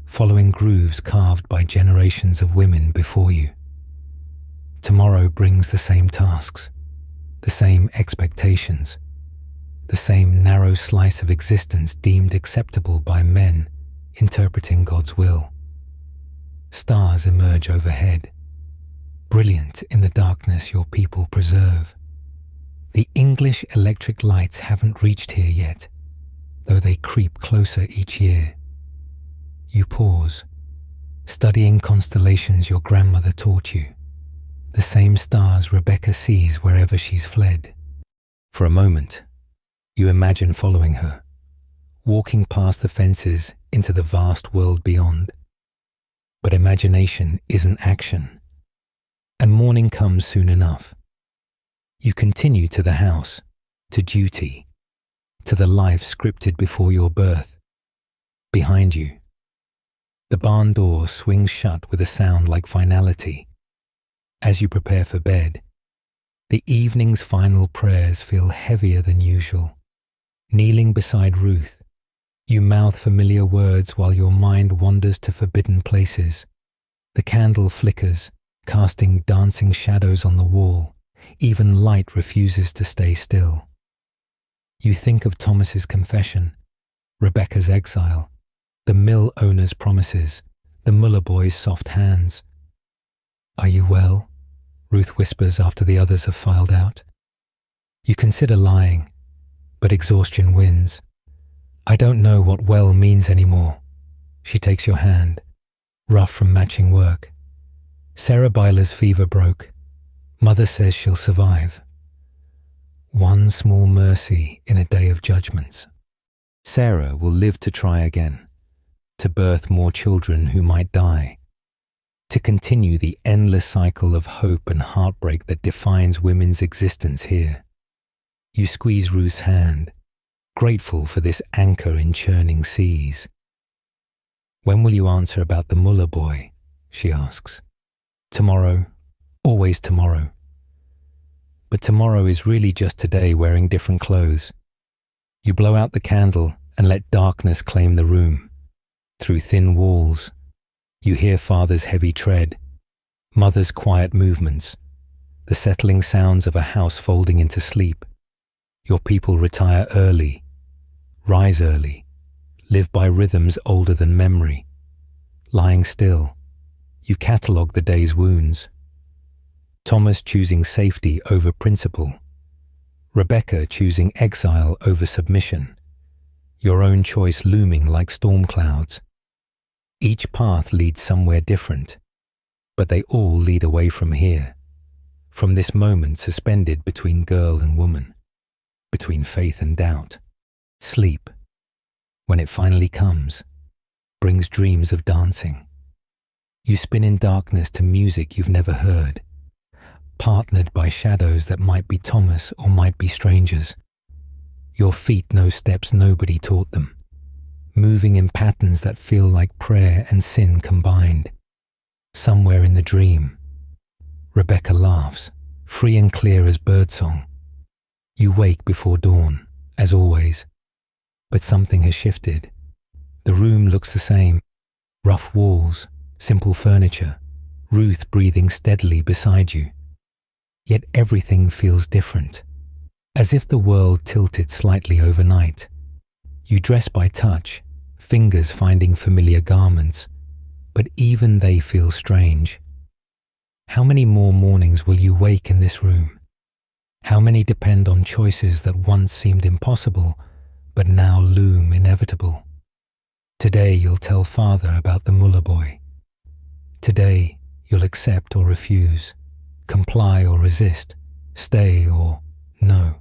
following grooves carved by generations of women before you. Tomorrow brings the same tasks, the same expectations, the same narrow slice of existence deemed acceptable by men interpreting God's will. Stars emerge overhead, brilliant in the darkness your people preserve. The English electric lights haven't reached here yet, though they creep closer each year. You pause, studying constellations your grandmother taught you, the same stars Rebecca sees wherever she's fled. For a moment, you imagine following her, walking past the fences into the vast world beyond. But imagination isn't action, and morning comes soon enough. You continue to the house, to duty, to the life scripted before your birth. Behind you, the barn door swings shut with a sound like finality. As you prepare for bed, the evening's final prayers feel heavier than usual. Kneeling beside Ruth, you mouth familiar words while your mind wanders to forbidden places. The candle flickers, casting dancing shadows on the wall. Even light refuses to stay still. You think of Thomas's confession, Rebecca's exile, the mill owner's promises, the Muller boy's soft hands. "Are you well?" Ruth whispers after the others have filed out. You consider lying, but exhaustion wins. "I don't know what well means anymore." She takes your hand, rough from matching work. "Sarah Byler's fever broke. Mother says she'll survive. One small mercy in a day of judgments. Sarah will live to try again, to birth more children who might die, to continue the endless cycle of hope and heartbreak that defines women's existence here." You squeeze Ruth's hand, grateful for this anchor in churning seas. "When will you answer about the Muller boy?" she asks. "Tomorrow, always tomorrow." But tomorrow is really just today wearing different clothes. You blow out the candle and let darkness claim the room. Through thin walls, you hear father's heavy tread, mother's quiet movements, the settling sounds of a house folding into sleep. Your people retire early, rise early, live by rhythms older than memory. Lying still, you catalogue the day's wounds. Thomas choosing safety over principle. Rebecca choosing exile over submission. Your own choice looming like storm clouds. Each path leads somewhere different, but they all lead away from here, from this moment suspended between girl and woman, between faith and doubt. Sleep, when it finally comes, brings dreams of dancing. You spin in darkness to music you've never heard, partnered by shadows that might be Thomas or might be strangers. Your feet know steps nobody taught them, moving in patterns that feel like prayer and sin combined. Somewhere in the dream, Rebecca laughs, free and clear as birdsong. You wake before dawn, as always, but something has shifted. The room looks the same, rough walls, simple furniture, Ruth breathing steadily beside you. Yet everything feels different, as if the world tilted slightly overnight. You dress by touch, fingers finding familiar garments, but even they feel strange. How many more mornings will you wake in this room? How many depend on choices that once seemed impossible, but now loom inevitable? Today you'll tell father about the Muller boy. Today you'll accept or refuse, comply or resist, stay or no.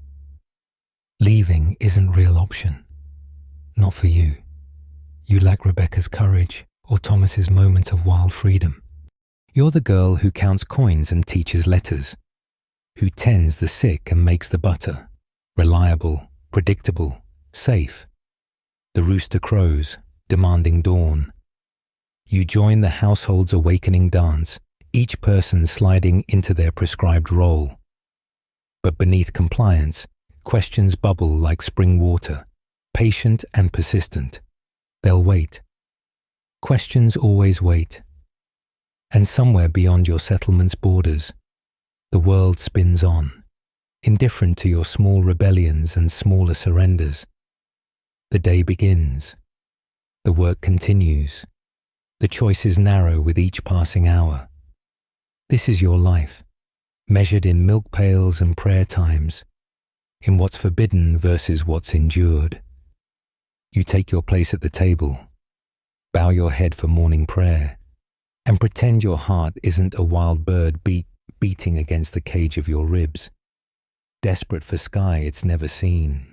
Leaving isn't real option. Not for you. You lack Rebecca's courage or Thomas's moment of wild freedom. You're the girl who counts coins and teaches letters, who tends the sick and makes the butter, reliable, predictable, safe. The rooster crows, demanding dawn. You join the household's awakening dance, each person sliding into their prescribed role. But beneath compliance, questions bubble like spring water, patient and persistent. They'll wait. Questions always wait. And somewhere beyond your settlement's borders, the world spins on, indifferent to your small rebellions and smaller surrenders. The day begins. The work continues. The choices narrow with each passing hour. This is your life, measured in milk pails and prayer times, in what's forbidden versus what's endured. You take your place at the table, bow your head for morning prayer, and pretend your heart isn't a wild bird beating against the cage of your ribs, desperate for sky it's never seen.